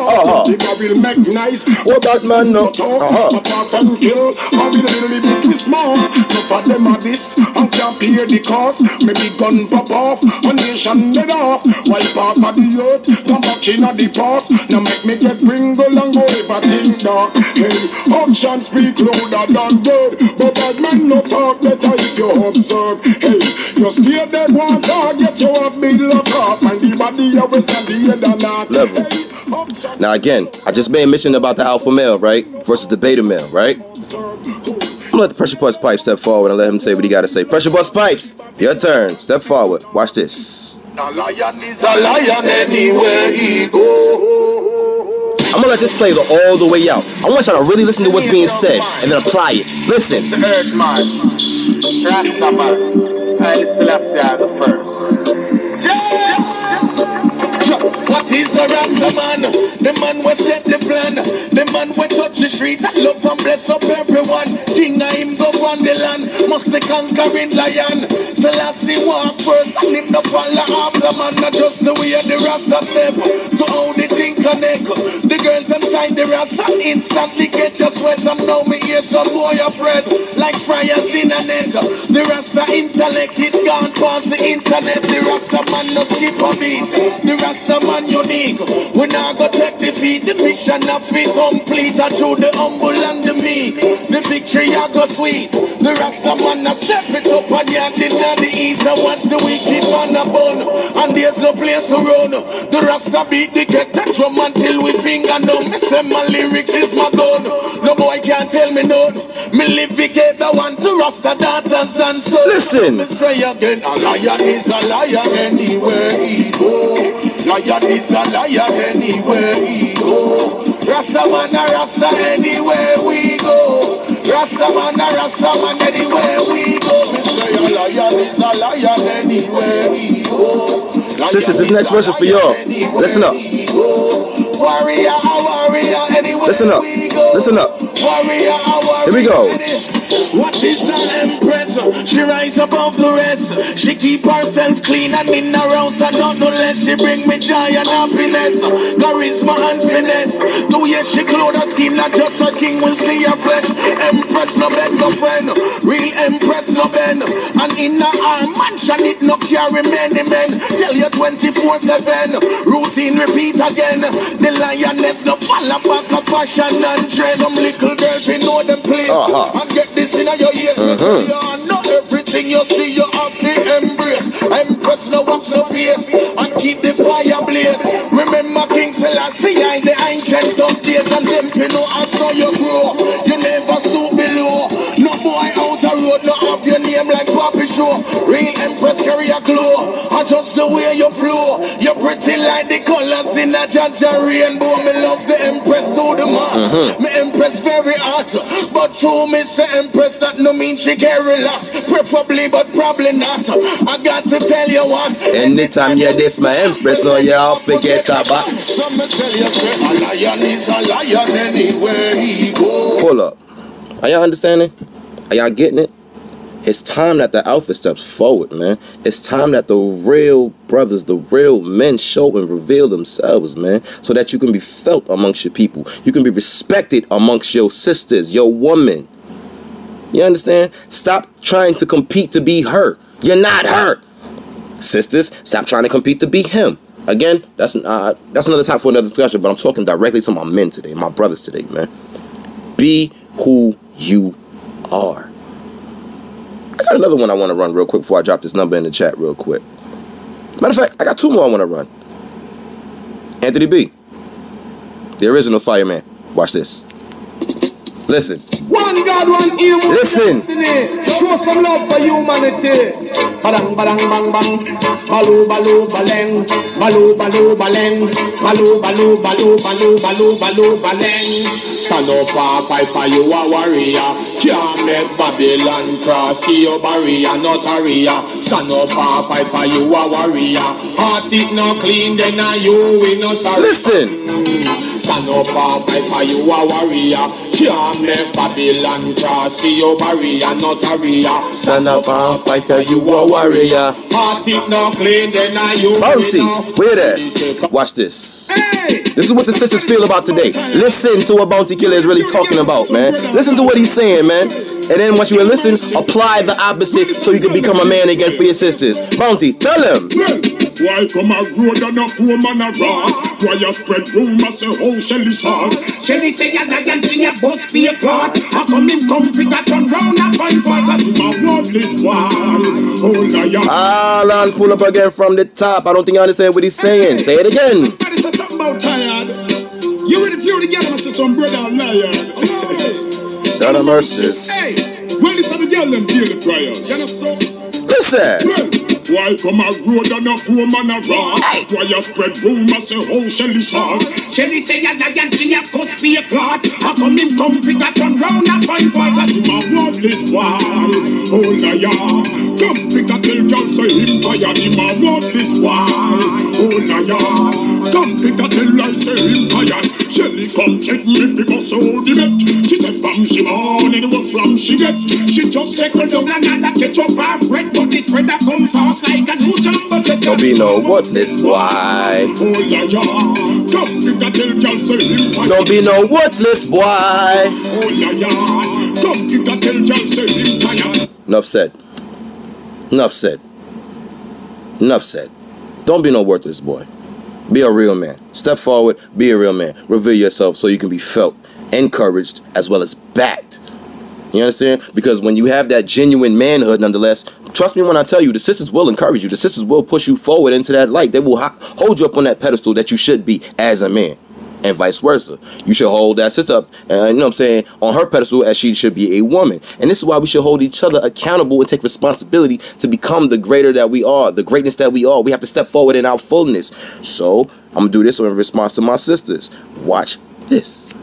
I will make nice. Oh, that man no. Apart from kill, I will really be small. No for them are this, and can't pay the cost. Maybe gun pop off, and nation dead off. Wipe off of the earth, come back in at the past. Now make me get Pringle and go everything dark. Hey, action speak louder than word. But bad man no talk better if you observe. Hey, you stay there one target, you have me lock off. And the body you will send the head and not. Level. Now again, I just made a mention about the alpha male, right? Versus the beta male, right? I'm gonna let the Pressure Bust Pipes step forward and let him say what he gotta say. Pressure Bust Pipes, your turn. Step forward. Watch this. A lion is a lion anywhere he go. I'm gonna let this play all the way out. I want y'all to really listen to what's being said and then apply it. Listen. The Earth Man, Rastaman, Haile Selassie the first. What is a Rasta man? The man we set the plan. The man we touch the street and love and bless up everyone. King of him go on the land. Must the conquering lion. Selassie walk first and him no follow after man. Not just the way the Rasta step. To how the thing connect. The girls inside the Rasta instantly get your sweat. And now me hear some boy afraid. Like fryers in a net. The Rasta intellect it gone past the internet. The Rasta man no skip a beat. The Rasta man unique. We now go take defeat. The mission of it complete. And through the humble and the meek, the victory I go sweet. The Rasta man a step it up and yard in the east. And watch the wicked man a bun. And there's no place to run. The Rasta beat the get that drum until we finger numb. Me say my lyrics is my gun. No boy can't tell me none. Me live we get the one to Rasta daughters and sons. Listen. Me say again, a lion is a lion anywhere he go. Lion is a lion anywhere he go. Rasta man a Rasta anywhere we go. Rasta man a Rasta man anywhere we go. Me say a lion is a lion anywhere he go. Sisters, this next verse is for y'all. Listen up. Warrior, warrior anywhere. Listen up. Listen up. Warrior, warrior. Here we go. What is an empress? She rise above the rest. She keep herself clean and in her house and not no less. She bring me joy and happiness, charisma and finesse. The way she clothe her skin, not just a king will see her flesh. Empress no beg no friend, real empress no bend. And in her mansion it no carry many men. Tell you 24/7, routine repeat again. The lioness no fall back of fashion and trend. Some little girls we know them play and get this in your ears. Not everything you see you have to embrace. Empress no watch no face and keep the fire blaze. Remember King Selassie in the ancient of days, and them to know I saw you grow. You never stoop below. No boy out a road no have your name like Papi Show. Real empress carry a glow, and just the way you flow. You're pretty like the colors in a Jaja rainbow. Me love the empress to the max. Me empress very hot, but true me say empress that no mean she can relax. Preferably but probably not. I got to tell you what. Anytime you diss my empress, no y'all forget about. Some me tell you say a lion is a lion anywhere he go. Pull up. Are y'all understanding? Are y'all getting it? It's time that the alpha steps forward, man. It's time that the real brothers, the real men show and reveal themselves, man. So that you can be felt amongst your people. You can be respected amongst your sisters, your woman. You understand? Stop trying to compete to be her. You're not her. Sisters, stop trying to compete to be him. Again, that's another time for another discussion, but I'm talking directly to my men today, my brothers today, man. Be who you are. I got another one I want to run real quick before I drop this number in the chat real quick. Matter of fact, I got two more I want to run. Anthony B, the original fireman. Watch this. Listen. One God, one aim, one Listen. destiny. Show some love for humanity. Badang, badang, bang, bang. Balu, balu, baleng. Balu, balu, baleng. Balu, balu, balu, balu, balu, balu, baleng. Stand up, fight, you a warrior. Can't make Babylon cross your barrier, not a ria. Stand up, fight, you a warrior. Heart it no clean, then you we no sorry. Listen. Stand up, fight, you a warrior. Can't make Babylon cross your barrier, not a ria. Stand up and fight, you a warrior. Heart it no clean, then you Bounty, where that? Watch this. Hey! This is what the sisters feel about today. Listen to what Bounty Killer is really talking about, man. Listen to what he's saying, man. And then once you listen, apply the opposite so you can become a man again for your sisters. Bounty, tell him. Why come a road and a poor man a grass? Why you spread rumors say how Shelly sauce? Shelly say a lion see a bus be a clot. How come him come pick a turn round and find for Cause him a worthless one. Oh lion. Alan, pull up again from the top. I don't think you understand what he's saying. Say it again. Somebody say something about tired. You with the few together and say some brother a liar. God of mercies. Hey, when this other girl them feel the prayer. You know so? Listen. Why come a road and a poor man a rock? Why you spread rumors say how Shelly saw? Shelly say a giant she a cost be a clot. How come him come pick a turn round and find for cause him a worthless boy. Oh liar, come pick a tell girl say him tired. Him a worthless boy. Oh liar, come pick a tell I say him tired. Shelly come check me if he was so direct. She said from she born and it was from she get. She just second down and that ketchup and bread. But this bread that come fast like a new jumbo jet. Don't be no worthless boy. Don't be no worthless boy. Enough said. Enough said. Enough said. Don't be no worthless boy. Be a real man. Step forward, be a real man. Reveal yourself so you can be felt, encouraged, as well as backed. You understand? Because when you have that genuine manhood, nonetheless, trust me when I tell you, the sisters will encourage you. The sisters will push you forward into that light. They will hold you up on that pedestal that you should be as a man. And vice versa. You should hold that sister up, you know what I'm saying, on her pedestal as she should be a woman. And this is why we should hold each other accountable and take responsibility to become the greater that we are, the greatness that we are. We have to step forward in our fullness. So, I'm going to do this in response to my sisters. Watch this.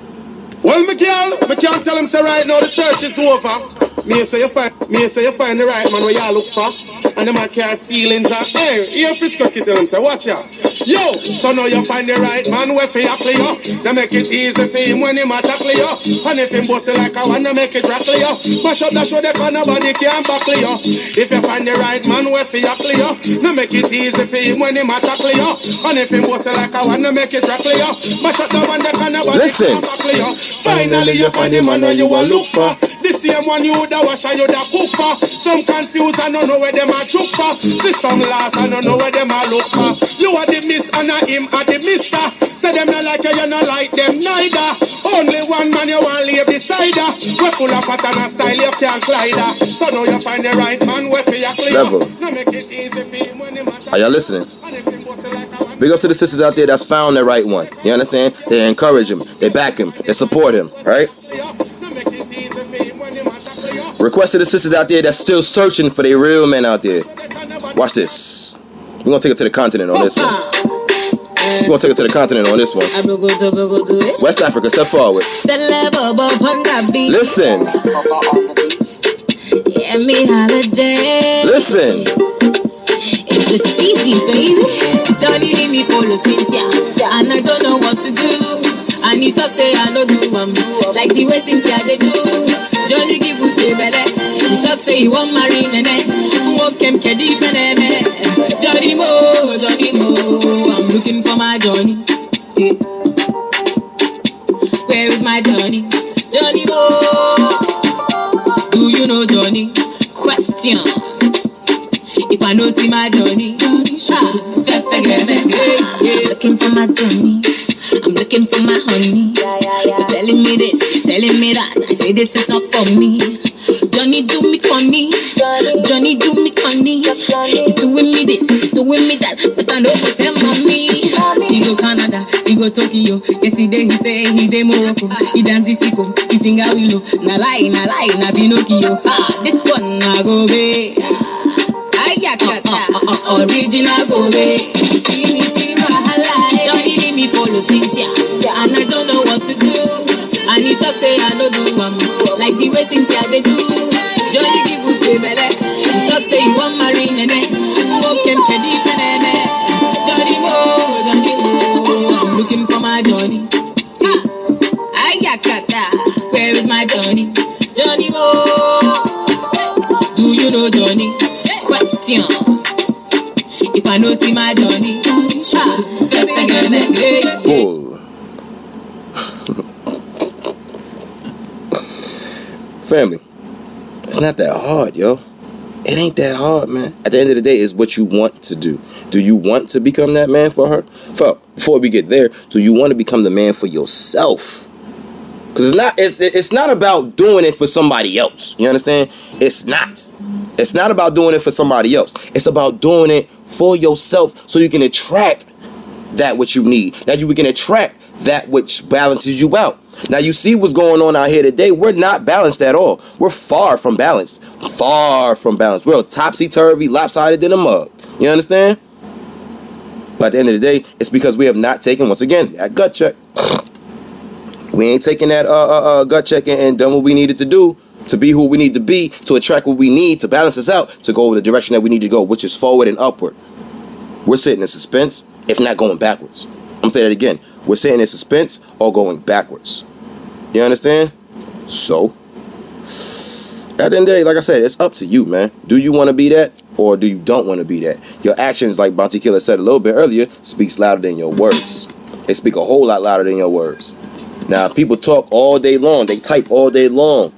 Well, me can't tell him say right now the search is over. Me say you find the right man where y'all look for. And the man carry feelings of, hey, here Frisco tell him say, watch out. Yo, so now you find the right man where for you play you. They make it easy for him when him attack you. And if him bust it like I want to make it rap you. Mash up that show the corner nobody can back you. If you find the right man where for you play you. They make it easy for him when him attack you. And if him bust it like I want to make it rap you. Mash up that one the corner nobody can back you. Finally you find the man where you will look for. The same one you da wash and you da cook for. Some confused and don't know where them a chook for. See some last and don't know where them a look for. You are the miss and him are the mister. Say them not like you not like them neither. Only one man you want leave beside her. We full of pattern and style you can't slide her. So now you find the right man where for your clear. Now make it easy for him when he matter. Are y'all listening? Big up to the sisters out there that's found the right one. You understand? They encourage him. They back him. They support him. Right? Request to the sisters out there that's still searching for their real men out there. Watch this. We're going to take it to the continent on this one. We're going to take it to the continent on this one. West Africa, step forward. Listen. Listen. It's easy, baby. Johnny leave me follow Cynthia, and I don't know what to do. And he talk say I no do like the way Cynthia they do. Johnny give Uche belle. He talk say he want marry nene. Walk him kedi peneme. Johnny Mo, I'm looking for my Johnny. Yeah. Where is my Johnny? Johnny Mo, do you know Johnny? Question. If I know see my Johnny, looking for my Johnny, I'm looking for my honey. You're telling me this, you're telling me that. I say this is not for me. Johnny do me funny, Johnny do me funny. He's doing me this, he's doing me that, but I know what's him on me. He go Canada, he go Tokyo. Yesterday he say he dey Morocco. He dance the sicko, he sing a willow. Na lie, na Pinocchio. This one na go away. Original go away. See my Johnny leave me follow Cynthia, and I don't know what to do. And he talk say I no do like the way Cynthia they do. Johnny give Uche belle. He talk say he want marry nene. Walk him kedi peneme. Johnny Mo, I'm looking for my Johnny. Where is my Johnny? Johnny Mo, do you know Johnny? Question. If I know see my Johnny, family, it's not that hard, yo. It ain't that hard, man. At the end of the day, it's what you want to do. Do you want to become that man for her? Before we get there, do you want to become the man for yourself? Because it's not about doing it for somebody else. You understand? It's not. It's not about doing it for somebody else. It's about doing it for yourself so you can attract that which you need. That you can attract that which balances you out. Now you see what's going on out here today. We're not balanced at all. We're far from balanced. far from balanced. We're topsy-turvy, lopsided in a mug. You understand? But at the end of the day, it's because we have not taken, once again, that gut check. We ain't taking that gut check and done what we needed to do to be who we need to be, to attract what we need, to balance us out, to go the direction that we need to go, which is forward and upward. We're sitting in suspense, if not going backwards. I'm going to say that again. We're sitting in suspense or going backwards. You understand? So, at the end of the day, like I said, it's up to you, man. Do you want to be that or do you don't want to be that? Your actions, like Bounty Killer said a little bit earlier, speaks louder than your words. They speak a whole lot louder than your words. Now, people talk all day long. They type all day long.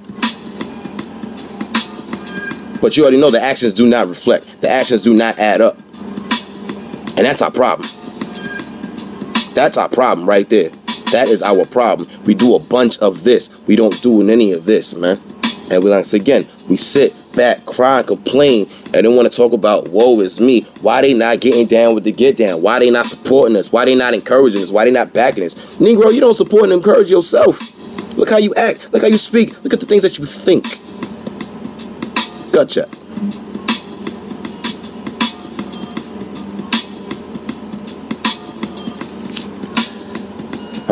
But you already know the actions do not reflect. The actions do not add up. And that's our problem. That's our problem right there. That is our problem. We do a bunch of this. We don't do any of this, man. And we, like again, we sit back, cry, and complain, and then want to talk about woe is me. Why they not getting down with the get down? Why they not supporting us? Why they not encouraging us? Why they not backing us? Negro, you don't support and encourage yourself. Look how you act. Look how you speak. Look at the things that you think. Gut check.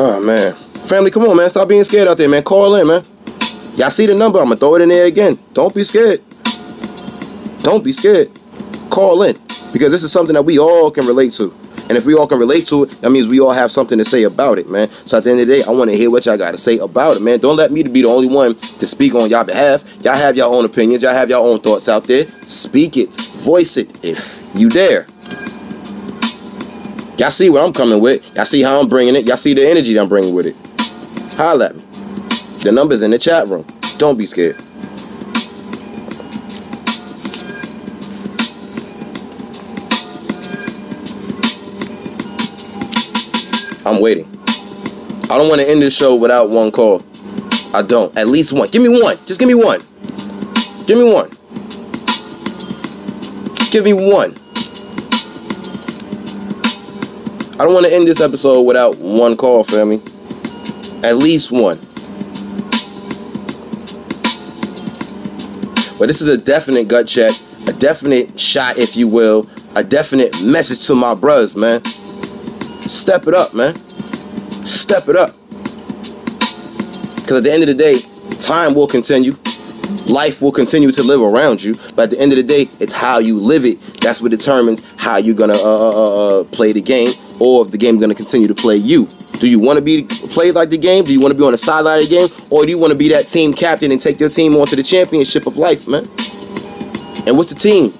Oh, man. Family, come on, man. Stop being scared out there, man. Call in, man. Y'all see the number. I'm going to throw it in there again. Don't be scared. Don't be scared. Call in. Because this is something that we all can relate to. And if we all can relate to it, that means we all have something to say about it, man. So at the end of the day, I want to hear what y'all got to say about it, man. Don't let me be the only one to speak on y'all behalf. Y'all have your own opinions. Y'all have your own thoughts out there. Speak it. Voice it if you dare. Y'all see what I'm coming with. Y'all see how I'm bringing it. Y'all see the energy that I'm bringing with it. Holla at me. The number's in the chat room. Don't be scared. I'm waiting. I don't want to end this show without one call. I don't. At least one. Give me one. Just give me one. Give me one. Give me one. I don't want to end this episode without one call, family. At least one. But this is a definite gut check, a definite shot, if you will, a definite message to my bruhs, man. Step it up, man. Step it up. Because at the end of the day, time will continue. Life will continue to live around you. But at the end of the day, it's how you live it. That's what determines how you're going to play the game, or if the game is going to continue to play you. Do you want to be played like the game? Do you want to be on the sideline of the game? Or do you want to be that team captain and take your team on to the championship of life, man? And what's the team?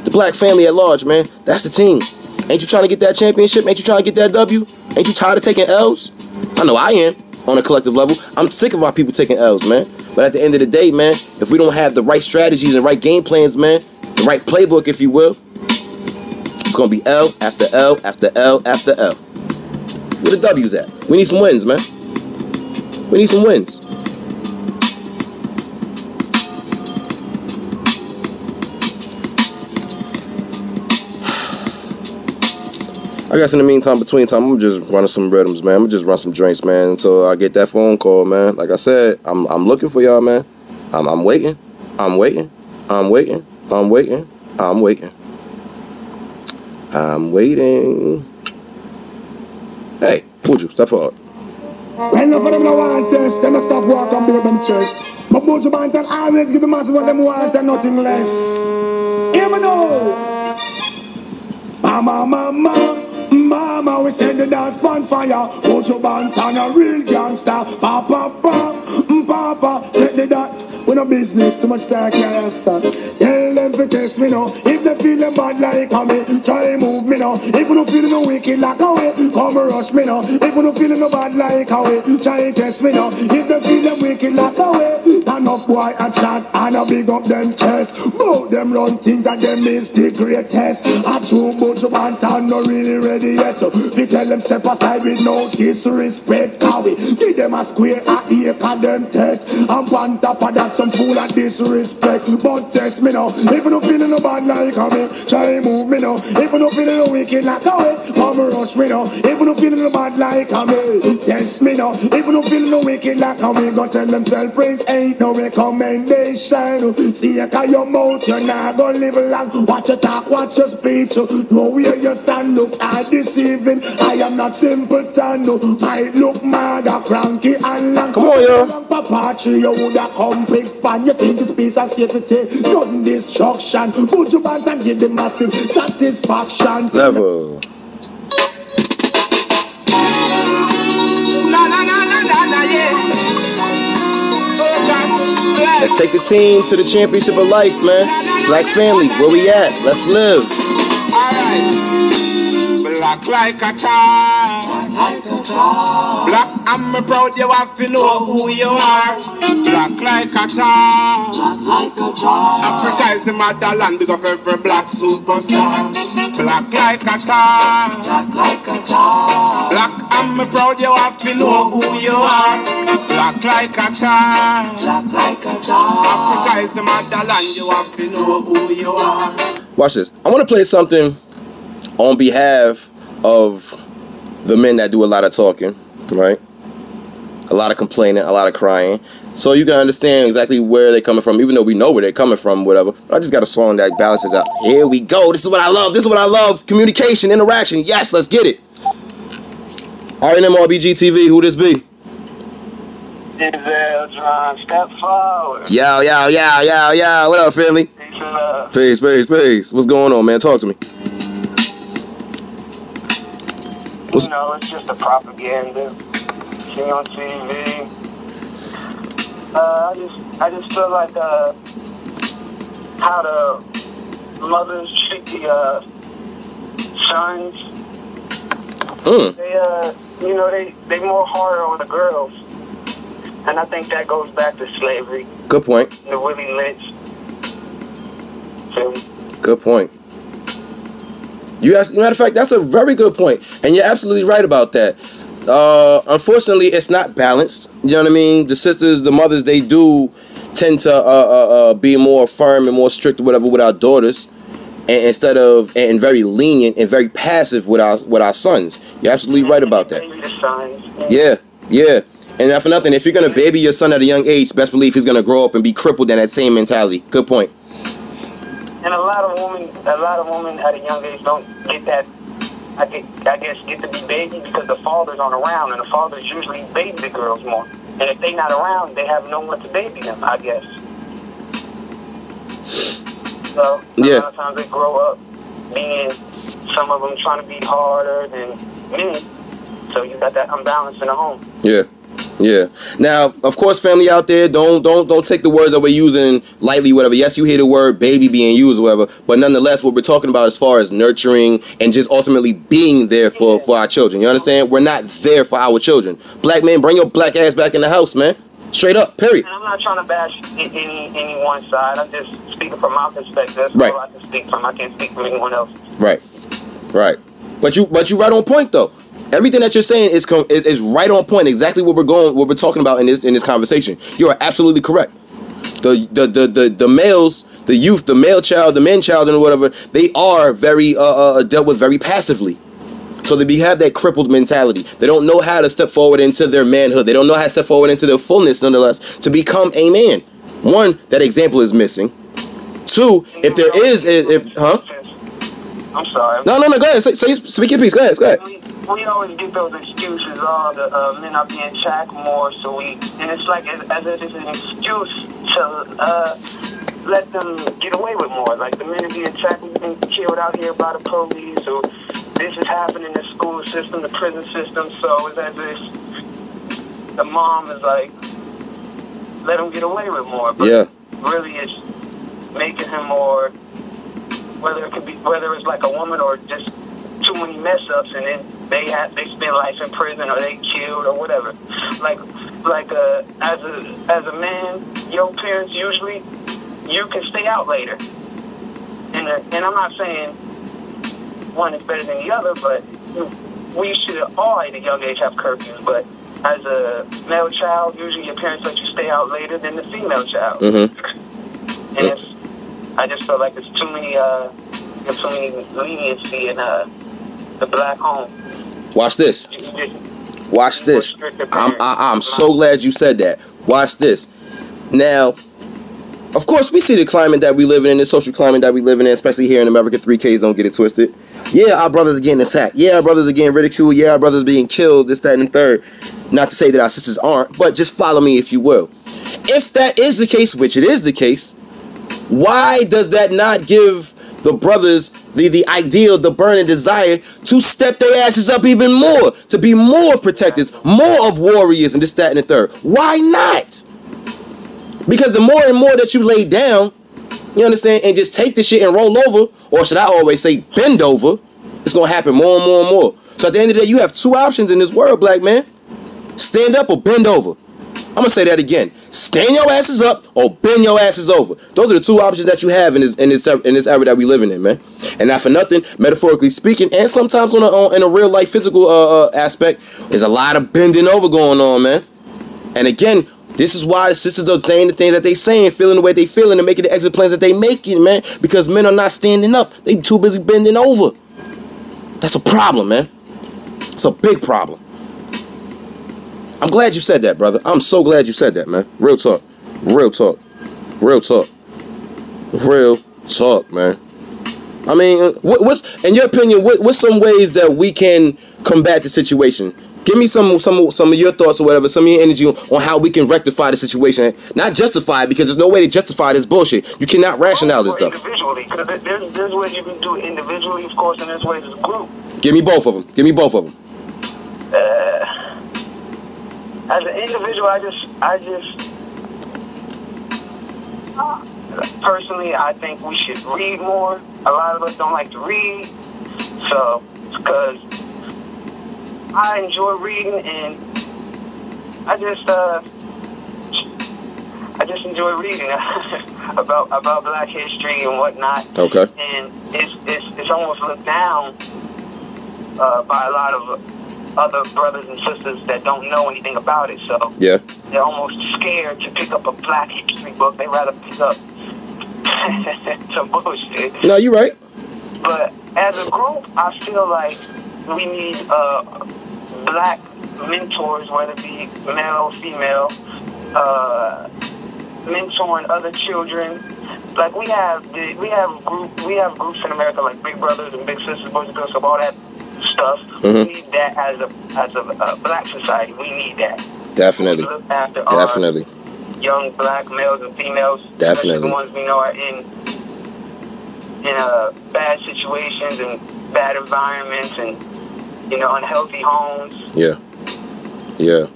The black family at large, man. That's the team. Ain't you trying to get that championship? Ain't you trying to get that W? Ain't you tired of taking L's? I know I am on a collective level. I'm sick of our people taking L's, man. But at the end of the day, man, if we don't have the right strategies and right game plans, man, the right playbook, if you will, it's going to be L after L after L after L. Where the W's at? We need some wins, man. We need some wins. I guess in the meantime, between time, I'm just running some rhythms, man. I'm gonna just run some drinks, man, until I get that phone call, man. Like I said, I'm looking for y'all, man. I'm waiting. I'm waiting. I'm waiting. I'm waiting. I'm waiting. I'm waiting. Hey, Buju, step forward. When enough of them don't want test, them stop walk and build them chest. But Buju Banton always give the masses what them want and nothing less. Even though Mama, we send the dance on fire. Buju Banton a real gangster. Papa, set the dot. We no business, too much talk, can't stop. Tell them to test me now. If they feel them bad like me, try move me now. If you don't feel no wicked like away, come rush me now. If you don't feel no bad like away, try test me now. If they feel them wicked like away, stand up boy and chat and a big up them chest. Both them run things and them is the greatest. A true Buju Banton no really ready yet. So We tell them step aside with no disrespect. How we give them a square a acre them take. And on top of that some fool and disrespect. But test me now, even if feeling no bad like me, try move me now. Even if feeling no wicked like me, come rush me now. Even if feeling no bad like me, test me now. Even if feeling no wicked like me, go tell them self-praise ain't no recommendation. See you call your mouth, you're not gonna live long. Watch your talk, watch your speech. Know where you stand, look at deceiving. I am not simpleton, no. Might look mad, cranky and long. Come on, yo. Papa, you woulda come big fan. You think this piece of safety, sudden destruction. Put your bands and give them massive satisfaction. Level. Let's take the team to the championship of life, man. Black family, where we at? Let's live. Black like a tar. Black, I'm proud you have to know who you are. Black like a tar. Africa is the motherland, big up every black superstar. Black like a tar. Black, I'm proud you have to know who you are. Black like a tar. Africa is the motherland, you have to know who you are. Watch this. I want to play something on behalf of the men that do a lot of talking, right? A lot of complaining, a lot of crying. So you can understand exactly where they're coming from, even though we know where they're coming from, whatever. But I just got a song that balances out. Here we go. This is what I love. This is what I love. Communication, interaction. Yes, let's get it. R&M RBG TV, who this be? Step forward. Yo. What up, family? Peace. What's going on, man? Talk to me. You know, it's just a propaganda. See on TV. I just feel like how the mothers treat the sons. They more harder on the girls, and I think that goes back to slavery. Good point. The Willie Lynch. Good point. Matter of fact, that's a very good point, and you're absolutely right about that. Unfortunately, it's not balanced. You know what I mean? The sisters, the mothers, they do tend to be more firm and more strict or whatever with our daughters, and very lenient and very passive with our sons. You're absolutely right about that. Yeah. And not for nothing, if you're gonna baby your son at a young age, best believe he's gonna grow up and be crippled in that same mentality. Good point. And a lot of women at a young age don't get that. I guess get to be baby because the fathers aren't around, and the fathers usually baby the girls more. And if they not around, they have no one to baby them, I guess. So a lot of times they grow up being, some of them trying to be harder than me. So you got that unbalance in the home. Yeah. Now, of course, family out there, don't take the words that we're using lightly, whatever. Yes, you hear the word baby being used, whatever. But nonetheless, what we're talking about as far as nurturing and just ultimately being there for our children. You understand? We're not there for our children. Black men, bring your black ass back in the house, man. Straight up, period. And I'm not trying to bash any one side. I'm just speaking from my perspective. That's all I can speak from. I can't speak from anyone else. Right. But you right on point though. Everything that you're saying is right on point. Exactly what we're talking about in this conversation. You are absolutely correct. The males, the youth, the male child, the man child, and whatever, they are very dealt with very passively. So they have that crippled mentality. They don't know how to step forward into their manhood. They don't know how to step forward into their fullness, nonetheless, to become a man. One, that example is missing. Two, if there is, I'm sorry. No. Go ahead. Speak your piece. Go ahead. We always get those excuses. The men are being tracked more, and it's like as if it's an excuse to let them get away with more. Like the men are being tracked and killed out here by the police, or this is happening in the school system, the prison system. So it's as if the mom is like, let them get away with more. But really, it's making him more. Whether it's like a woman or just too many mess ups, and then they spend life in prison or they killed or whatever. As a man, your parents usually, you can stay out later. And I'm not saying one is better than the other, but we should all at a young age have curfews, but as a male child, usually your parents let you stay out later than the female child. Mm-hmm. And I just feel like there's too many leniency in the black home. Watch this. Watch this. I'm so glad you said that. Watch this. Now, of course, we see the climate that we live in, the social climate that we live in, especially here in America. 3Ks, don't get it twisted. Yeah, our brothers are getting attacked. Yeah, our brothers are getting ridiculed. Yeah, our brothers are being killed, this, that, and the third. Not to say that our sisters aren't, but just follow me if you will. If that is the case, which it is the case, why does that not give the brothers the ideal, the burning desire to step their asses up even more, to be more of protectors, more of warriors, and this, that, and the third? Why not? Because the more and more that you lay down, you understand, and just take the shit and roll over, or should I always say bend over, it's going to happen more and more and more. So at the end of the day, you have two options in this world, black man. Stand up or bend over. I'm going to say that again. Stand your asses up or bend your asses over. Those are the two options that you have in this era that we living in, man. And not for nothing, metaphorically speaking, and sometimes in a real life physical aspect, there's a lot of bending over going on, man. And again, this is why the sisters are saying the things that they saying, feeling the way they feeling, and making the exit plans that they making, man. Because men are not standing up. They too busy bending over. That's a problem, man. It's a big problem. I'm glad you said that, brother. I'm so glad you said that, man. Real talk. Real talk. Real talk. Real talk, man. I mean, what's in your opinion? What's some ways that we can combat the situation? Give me some of your thoughts or whatever, some of your energy on how we can rectify the situation. Not justify it, because there's no way to justify this bullshit. You cannot rationalize this stuff. Individually, because there's ways you can do it individually, of course, and there's ways as a group. Give me both of them. Give me both of them. As an individual, I just personally, I think we should read more. A lot of us don't like to read, so because I enjoy reading, and I just enjoy reading about Black history and whatnot. Okay. And it's almost looked down by a lot of other brothers and sisters that don't know anything about it. So yeah, they're almost scared to pick up a Black history book. They rather pick up some bullshit. No, you're right. But as a group, I feel like we need Black mentors, whether it be male or female, mentoring other children. Like we have groups in America like Big Brothers and Big Sisters, Boys and Girls Club, all that stuff. Mm-hmm. We need that as a Black society. We need that. Definitely. We look after Definitely. Our young Black males and females. Definitely. The ones we know are in bad situations and bad environments and unhealthy homes. Yeah. Yeah.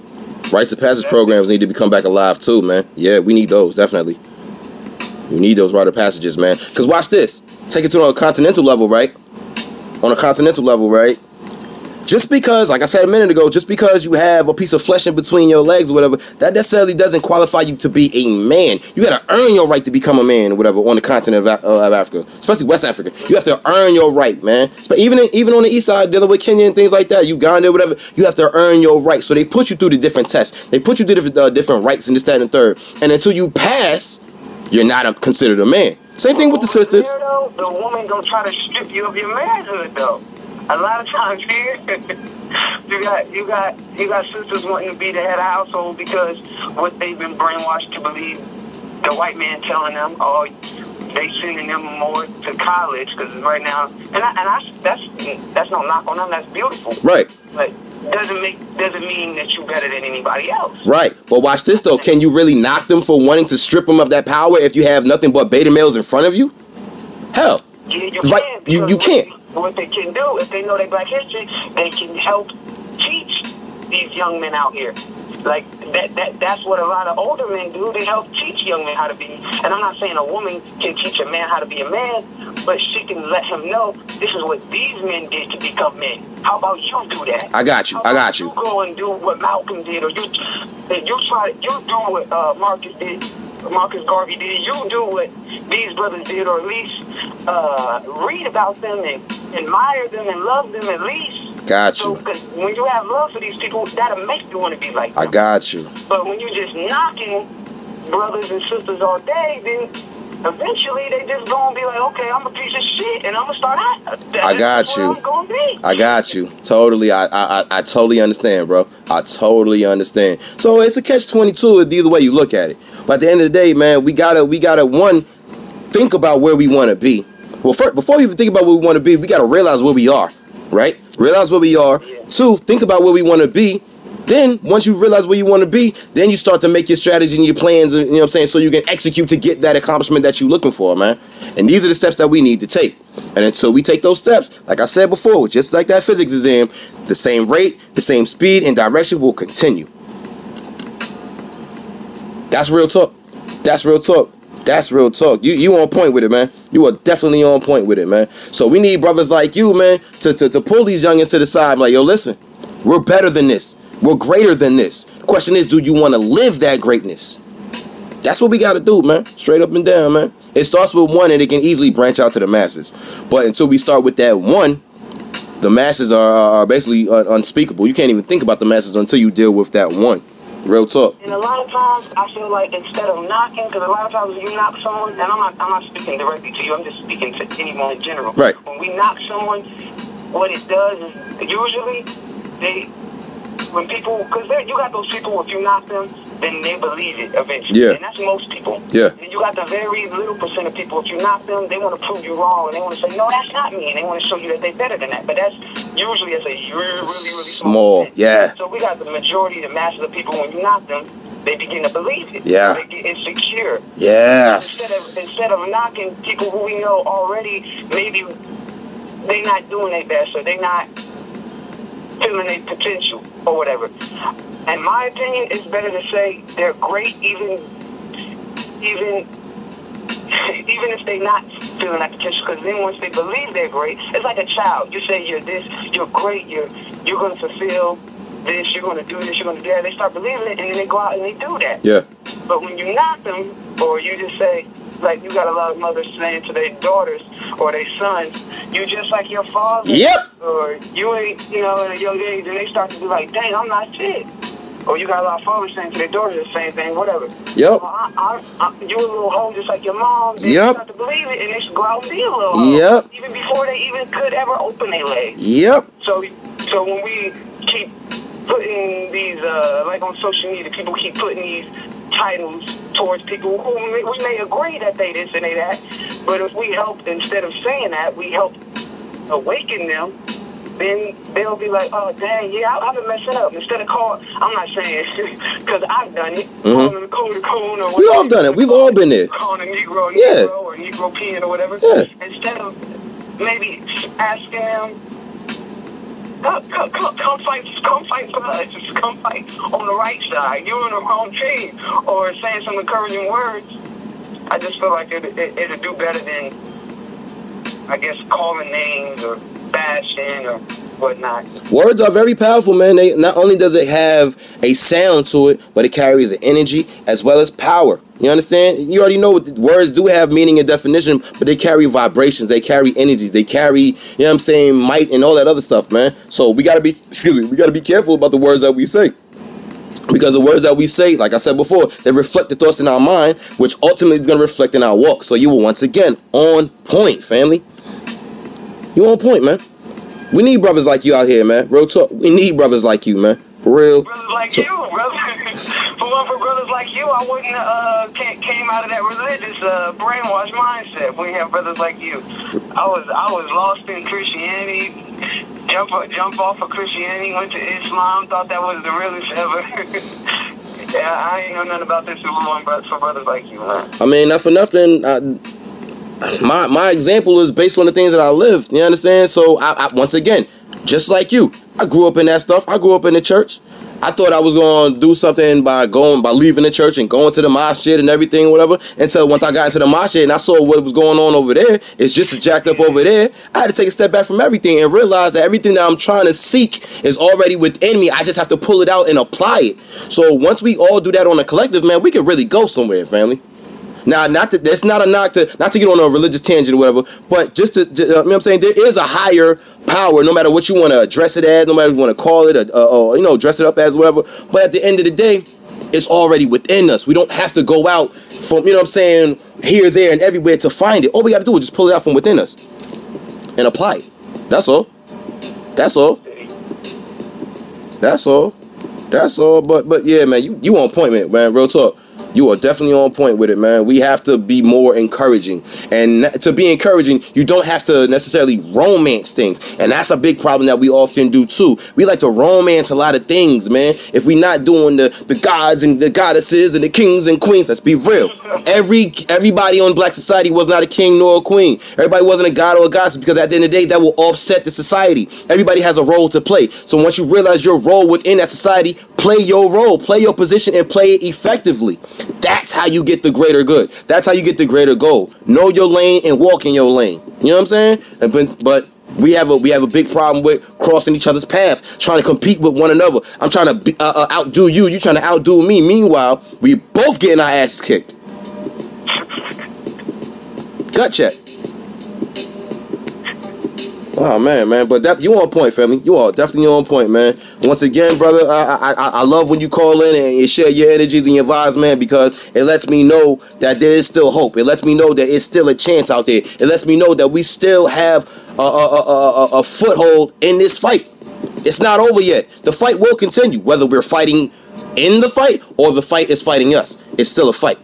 Rites of passage programs need to become back alive too, man. Yeah, we need those, definitely. We need those rite of passages, man. Because watch this. Take it to a continental level, right? On a continental level, right? Just because, like I said a minute ago, just because you have a piece of flesh in between your legs or whatever, that necessarily doesn't qualify you to be a man. You got to earn your right to become a man or whatever on the continent of Africa, especially West Africa. You have to earn your right, man. But even on the east side, dealing with Kenya and things like that, Uganda, whatever, you have to earn your right. So they put you through the different tests. They put you through different rights and this, that, and the third. And until you pass, you're not considered a man. Same thing with the sisters. Here, though, the woman gonna try to strip you of your manhood, though. A lot of times here, you got sisters wanting to be the head of household because what they've been brainwashed to believe. The white man telling them, oh, they sending them more to college because right now, that's no knock on them. That's beautiful. Right. But doesn't mean that you're better than anybody else. Right. But watch this though. Can you really knock them for wanting to strip them of that power if you have nothing but beta males in front of you? Hell. Yeah, you can't. What they can do, if they know their Black history, they can help teach these young men out here. Like, that's what a lot of older men do. They help teach young men how to be. And I'm not saying a woman can teach a man how to be a man, but she can let him know this is what these men did to become men. How about you do that? I got you. You go and do what Malcolm did, or you do what Marcus Garvey did. You do what these brothers did, or at least read about them and admire them and love them at least. Got So, you. 'cause when you have love for these people, that'll make you want to be like them. I got you. But when you just knocking brothers and sisters all day, then eventually they just gonna be like, okay, I'm a piece of shit, and I'm gonna start out. I got That's you. where I'm gonna be. I got you. Totally. I totally understand, bro. I totally understand. So it's a catch-22 either way you look at it. But at the end of the day, man, we gotta one, think about where we want to be. Well, first, before you even think about where we want to be, we gotta realize where we are, right? Realize where we are. Yeah. 2, think about where we want to be. Then, once you realize where you want to be, then you start to make your strategy and your plans, you know what I'm saying, so you can execute to get that accomplishment that you're looking for, man. And these are the steps that we need to take. And until we take those steps, like I said before, just like that physics exam, the same rate, the same speed and direction will continue. That's real talk. That's real talk. That's real talk. You on point with it, man. You are definitely on point with it, man. So we need brothers like you, man, to pull these youngins to the side. Like, yo, listen, we're better than this. We're greater than this. The question is, do you want to live that greatness? That's what we got to do, man. Straight up and down, man. It starts with one, and it can easily branch out to the masses. But until we start with that one, the masses are basically unspeakable. You can't even think about the masses until you deal with that one. Real talk. And a lot of times, I feel like instead of knocking, because a lot of times when you knock someone, and I'm not speaking directly to you, I'm just speaking to anyone in general. Right. When we knock someone, what it does is usually when people, because you got those people, if you knock them, then they believe it eventually. Yeah. And that's most people. Yeah. And you got the very little percent of people, if you knock them, they want to prove you wrong, and they want to say, no, that's not me, and they want to show you that they're better than that. But that's usually as a really small percent. Yeah. So we got the majority, the masses of people, when you knock them, they begin to believe it. Yeah. They get insecure. Yes. Instead of knocking people who we know already, maybe they not doing their best, or they not feeling their potential or whatever. In my opinion, it's better to say they're great, even if they're not feeling that potential. Because then once they believe they're great, it's like a child. You say you're this, you're great, you're going to fulfill this, you're going to do this, you're going to do that. They start believing it, and then they go out and they do that. Yeah. But when you knock them, or you just say, like you got a lot of mothers saying to their daughters or their sons, you just like your father. Yep. Or you ain't, in a young age, and they start to be like, dang, I'm not shit. Or you got a lot of fathers saying to their daughters the same thing, whatever. Yep. You a little hoe just like your mom. They Yep. start to believe it, and they should go out and be a little hoe. Yep. Even before they even could ever open their legs. Yep. So when we keep putting these, like on social media, people keep putting these titles towards people who we may agree that they this and they that, but if we help, instead of saying that, we help awaken them, then they'll be like, oh, dang, yeah, I've been messing up. Instead of I'm not saying, because I've done it, calling them cone to cone or whatever. We all done it. We've all been there. Calling a Negro Yeah. or Negro peeing or whatever. Yeah. Instead of maybe asking them, come fight for us. Just come fight on the right side. You're on the wrong team. Or saying some encouraging words. I just feel like it'll do better than, I guess, calling names or bashing or whatnot. Words are very powerful, man. They not only does it have a sound to it, but it carries an energy as well as power. You understand? You already know what words do have meaning and definition, but they carry vibrations, they carry energies, they carry, you know what I'm saying, might and all that other stuff, man. So we gotta be careful about the words that we say. Because the words that we say, like I said before, they reflect the thoughts in our mind, which ultimately is gonna reflect in our walk. So you will once again on point, family. You on point, man. We need brothers like you out here, man. Real talk. We need brothers like you, man. Real. Brothers like you, brother. For brothers like you, I wouldn't came out of that religious brainwashed mindset. We have brothers like you. I was lost in Christianity. Jump off of Christianity, went to Islam, thought that was the realest ever. Yeah, I ain't know nothing about this for brothers like you, man. I mean, not for nothing. My example is based on the things that I lived. You understand? So I once again, just like you, I grew up in that stuff. I grew up in the church. I thought I was going to do something by leaving the church and going to the mosque and everything, whatever. Until once I got into the mosque and I saw what was going on over there, it's just as jacked up over there. I had to take a step back from everything and realize that everything that I'm trying to seek is already within me. I just have to pull it out and apply it. So once we all do that on a collective, man, we can really go somewhere, family. Now, that's not a knock to get on a religious tangent or whatever, but just to you know what I'm saying, there is a higher power, no matter what you want to address it as, no matter what you want to call it, or you know, dress it up as whatever. But at the end of the day, it's already within us. We don't have to go out from, you know what I'm saying, here, there, and everywhere to find it. All we got to do is just pull it out from within us and apply it. That's all. That's all. That's all. That's all. But yeah, man, you on point, man. Real talk. You are definitely on point with it, man. We have to be more encouraging. And to be encouraging, you don't have to necessarily romance things. And that's a big problem that we often do, too. We like to romance a lot of things, man. If we're not doing the gods and the goddesses and the kings and queens, let's be real. Everybody on Black society was not a king nor a queen. Everybody wasn't a god or a goddess, because at the end of the day, that will offset the society. Everybody has a role to play. So once you realize your role within that society, play your role, play your position, and play it effectively. That's how you get the greater good. That's how you get the greater goal. Know your lane and walk in your lane. You know what I'm saying? But we have a big problem with crossing each other's path, trying to compete with one another. I'm trying to outdo you. You trying to outdo me. Meanwhile, we both getting our asses kicked. Gut check. Oh man, but you on point, family. You are definitely on point, man. Once again, brother, I love when you call in and you share your energies and your vibes, man, because it lets me know that there is still hope. It lets me know that it's still a chance out there. It lets me know that we still have a foothold in this fight. It's not over yet. The fight will continue, whether we're fighting in the fight or the fight is fighting us. It's still a fight.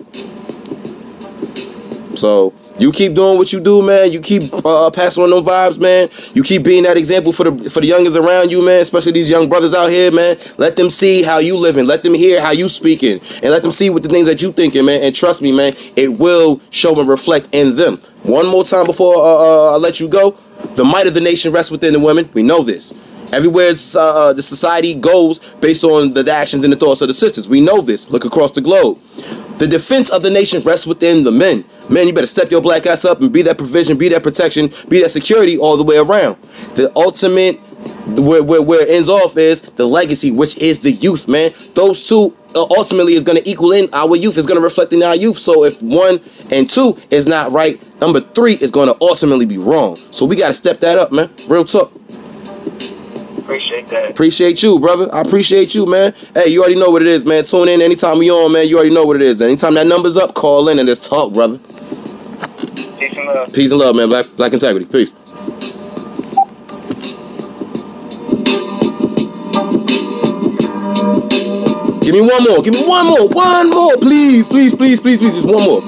So you keep doing what you do, man. You keep passing on those vibes, man. You keep being that example for the youngers around you, man. Especially these young brothers out here, man. Let them see how you living. Let them hear how you speaking, and let them see what the things that you thinking, man. And trust me, man, it will show and reflect in them. One more time before I let you go. The might of the nation rests within the women. We know this. Everywhere the society goes based on the actions and the thoughts of the sisters. We know this. Look across the globe. The defense of the nation rests within the men. Man, you better step your black ass up and be that provision, be that protection, be that security all the way around. The ultimate, where it ends off is the legacy, which is the youth, man. Those two ultimately is going to equal in our youth. Is going to reflect in our youth. So if 1 and 2 is not right, number 3 is going to ultimately be wrong. So we got to step that up, man. Real talk. Appreciate that. Appreciate you, brother. I appreciate you, man. Hey, you already know what it is, man. Tune in anytime we on, man. You already know what it is. Anytime that number's up, call in and let's talk, brother. Peace and love. Peace and love, man. Black integrity. Peace. Give me one more. Give me one more. One more, please. Please, please, please, please. Just one more.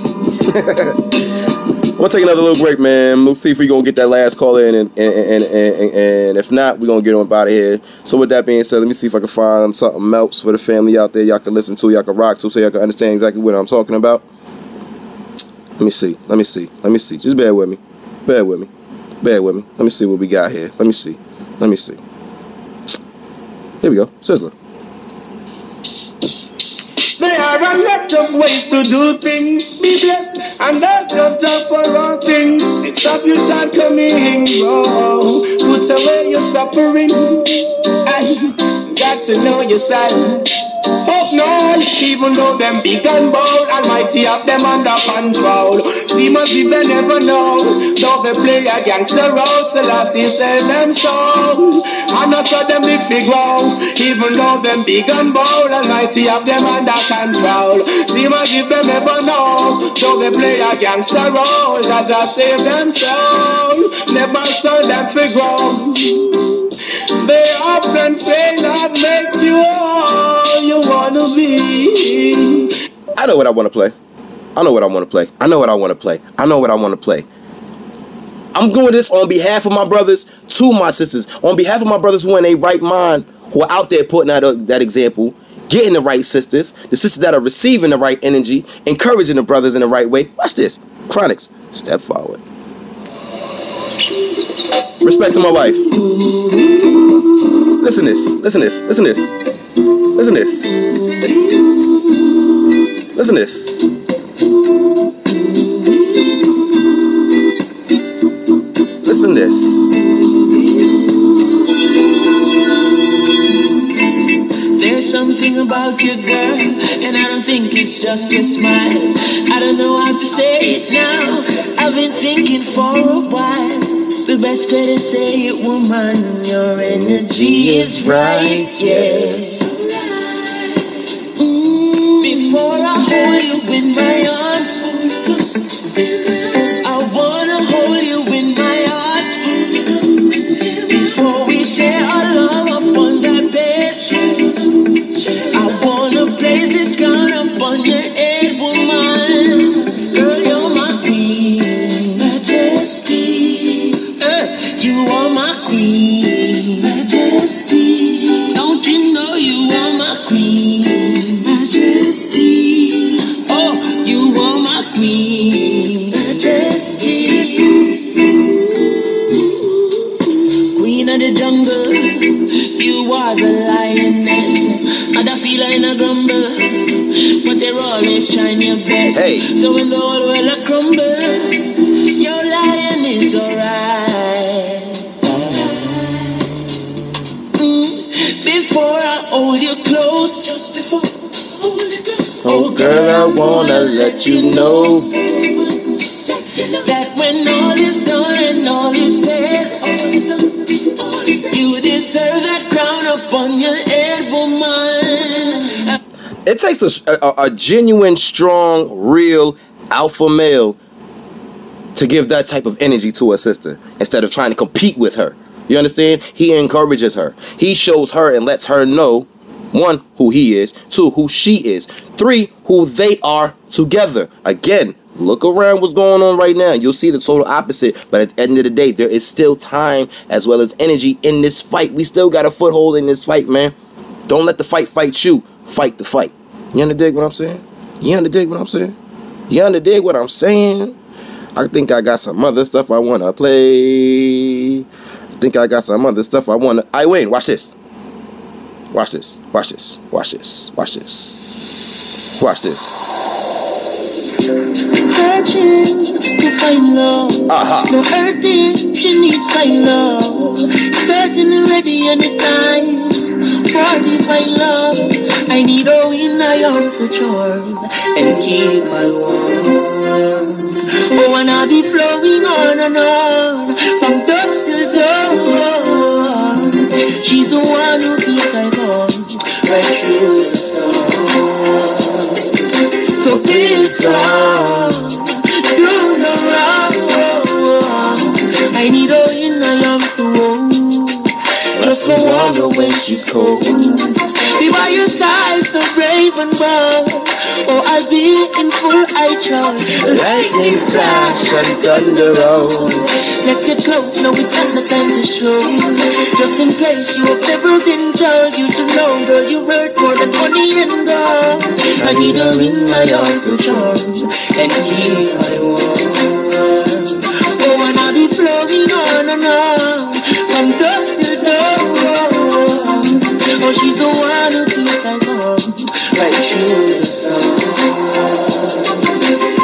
We'll take another little break, man. We'll see if we're going to get that last call in, and if not, we're going to get on out of here. So with that being said, let me see if I can find something else for the family out there y'all can listen to, y'all can rock to, so y'all can understand exactly what I'm talking about. Let me see. Let me see. Let me see. Just bear with me. Bear with me. Bear with me. Let me see what we got here. Let me see. Let me see. Here we go. Sizzler. There are a lot of ways to do things. Be blessed, and that's your job for all things. Stop your shortcomings, oh. Put away your suffering. I got to know yourself. Hope not, even though them big and bold, Almighty have them under control. Seem as if they never know. Though they play a gangster role, Selassie sell them soul. And I saw them big figure. Even though them big and bold, Almighty have them under control. Seem as if they never know. Though they play a gangster role, I just save them soul. Never saw them figure. They often say that makes you all you wanna be. I know what I want to play. I know what I want to play. I know what I want to play. I know what I want to play. I'm doing this on behalf of my brothers to my sisters. On behalf of my brothers who are in a right mind, who are out there putting out that example, getting the right sisters, the sisters that are receiving the right energy, encouraging the brothers in the right way. Watch this. Chronics, step forward. Respect to my wife. Listen this. Listen this. Listen this. Listen this. Listen this. Listen this. There's something about you you, girl, and I don't think it's just your smile. I don't know how to say it now. I've been thinking for a while. The best way to say it, woman, your energy is right, yes. Before I hold you in my arms, I wanna hold you in my heart. Before we share our love upon that bed, I wanna place this crown upon your head, woman. Girl, you're my queen, majesty. You are my queen, majesty. Don't you know you are my queen, majesty? Oh, you are my queen, majesty. Queen of the jungle, you are the lioness. And I feel like a grumble, but they're always trying your best. Hey. So when the whole world a crumble, your lion is alright. Before I hold you close, just before I hold you close. Oh girl, I wanna let you know that when all is done and all is said, you deserve that crown upon your head, woman. it takes a genuine, strong, real alpha male to give that type of energy to a sister instead of trying to compete with her. You understand? He encourages her. He shows her and lets her know, 1, who he is, 2, who she is, 3, who they are together. Again, look around what's going on right now. You'll see the total opposite, but at the end of the day, there is still time as well as energy in this fight. We still got a foothold in this fight, man. Don't let the fight fight you. Fight the fight. You understand what I'm saying? You understand what I'm saying? You understand what I'm saying? I think I got some other stuff I want to play. I think I got some other stuff I want to... I win. Watch this. Watch this. Watch this. Watch this. Watch this. Watch this. Searching to find love. No hurting, she needs my love. Certain and ready anytime for divine love. I need her in my arms to charm and keep my warm. Oh, and I'll be flowing on and on from dusk till dawn. She's the one who keeps I calm right through the sun. So be strong, do no wrong. I need her in my arms to hold, just to warm her when she's cold. Be by your side, so brave and bold. Oh, I'll be in full eye charge. Lightning flash and thunder roll. Let's get close, no it's not the time to show. Just in case you have never been told, you should know, girl, you worth more than money and gold. I need her in my arms to charm, and here I want. Oh, and I'll be flowing on and on from dusk till dawn. Oh, she's the one who keeps I calm right through the sun.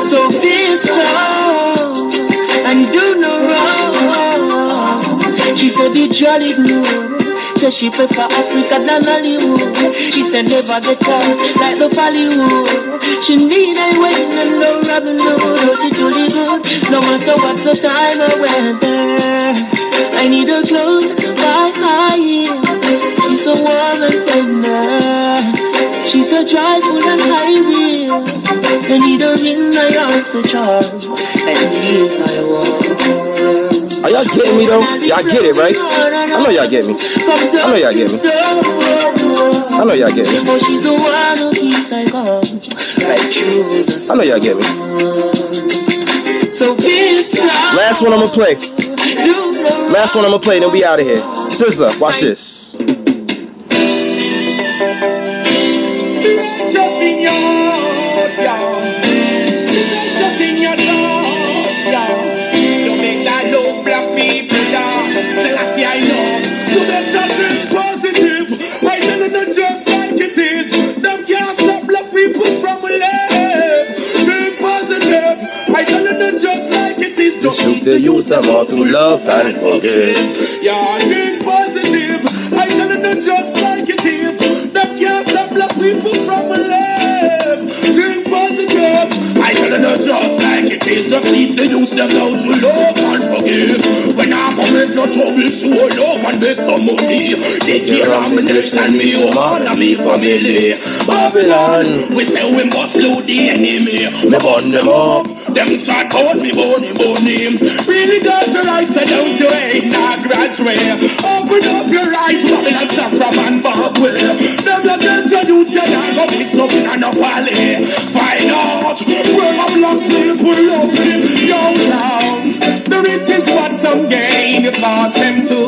So be strong and do no wrong. She said be jolly good. Said she prefer Africa than Hollywood. She said never get caught like the Hollywood. She need a wine and no Robin Hood. Oh, she truly good, no matter what's the time or weather. I need her close by my ear. She's so warm and tender. She's so joyful and high wheel. I need her in my arms to charm and keep my warm. Are y'all getting me though? Y'all get it, right? I know y'all get me. I know y'all get me. I know y'all get me. I know y'all get me. Last one I'ma play. Last one I'ma play, then we out of here. Sizzler, watch this. Just in your heart, y'all. Just in your thoughts, y'all. Don't make that love black people down. Still I see I know. You better think positive. I tell them just like it is. Them can't stop black people from love. Think positive. I tell them just like it is. Just shoot the youth them all to love and forget. Yeah, think positive. I tell them just like it is. Them can't stop black people. people from the left. Think positive. I tell them it's just like it is. Just need to use them now to love and forgive. When I come with no trouble, show love and make some money. Take care of me, and me woman and me family. Babylon, we say we must load the enemy. Me burn them up. Them start out me bony. Really got to rise so don't you ain't not graduate. Open up your eyes, Babylon stop from and back way. Them not just a youth, you not go mix up in a valley. Find out where my black people love me. Yo, the richest want some gain, you cause them to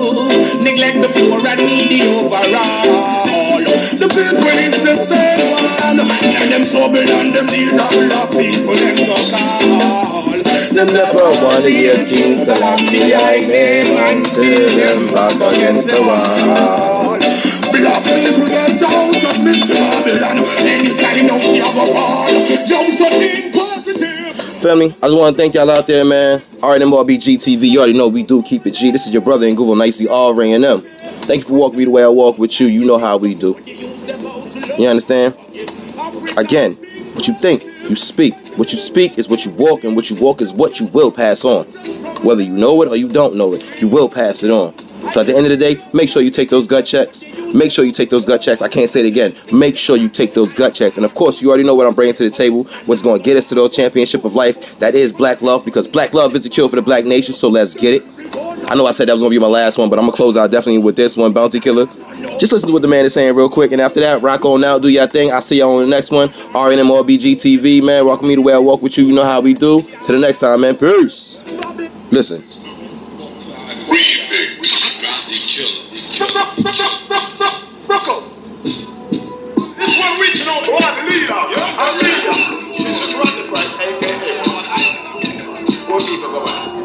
neglect the poor and needy overall. The people is the same one, and them trouble and them need not love people, them go call. Them never want to hear King Selassie I name until them back against the wall. Black people get out of Mr. Babylon, anybody know the other fall. Yo, something positive. Family, I just want to thank y'all out there, man. RNMRBG TV, you already know we do keep it G. This is your brother in Google, Nicey R&M. Thank you for walking me the way I walk with you. You know how we do. You understand? Again, what you think, you speak. What you speak is what you walk, and what you walk is what you will pass on. Whether you know it or you don't know it, you will pass it on. So at the end of the day, make sure you take those gut checks. Make sure you take those gut checks. I can't say it again. Make sure you take those gut checks. And of course, you already know what I'm bringing to the table. What's going to get us to the championship of life. That is black love, because black love is the cure for the black nation. So let's get it. I know I said that was going to be my last one, but I'm going to close out definitely with this one, Bounty Killer. Just listen to what the man is saying real quick. And after that, rock on out, do your thing. I'll see y'all on the next one. RNMRBG TV, man. Rock me the way I walk with you. You know how we do. Till the next time, man. Peace. Listen. This one reaching out to one leader. A leader. This is what the price. Poor people go on.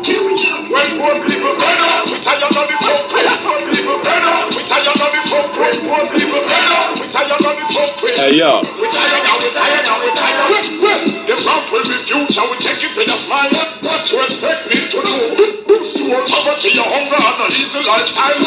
When poor people fed up, we tell you not before. Poor people fed up, we tell you not before. Poor people fed up, we tell you not before. Hey, yo. We tired now. The round will be future, we take it with a smile. What you expect me to do? To poverty, your hunger, and an easy lifestyle.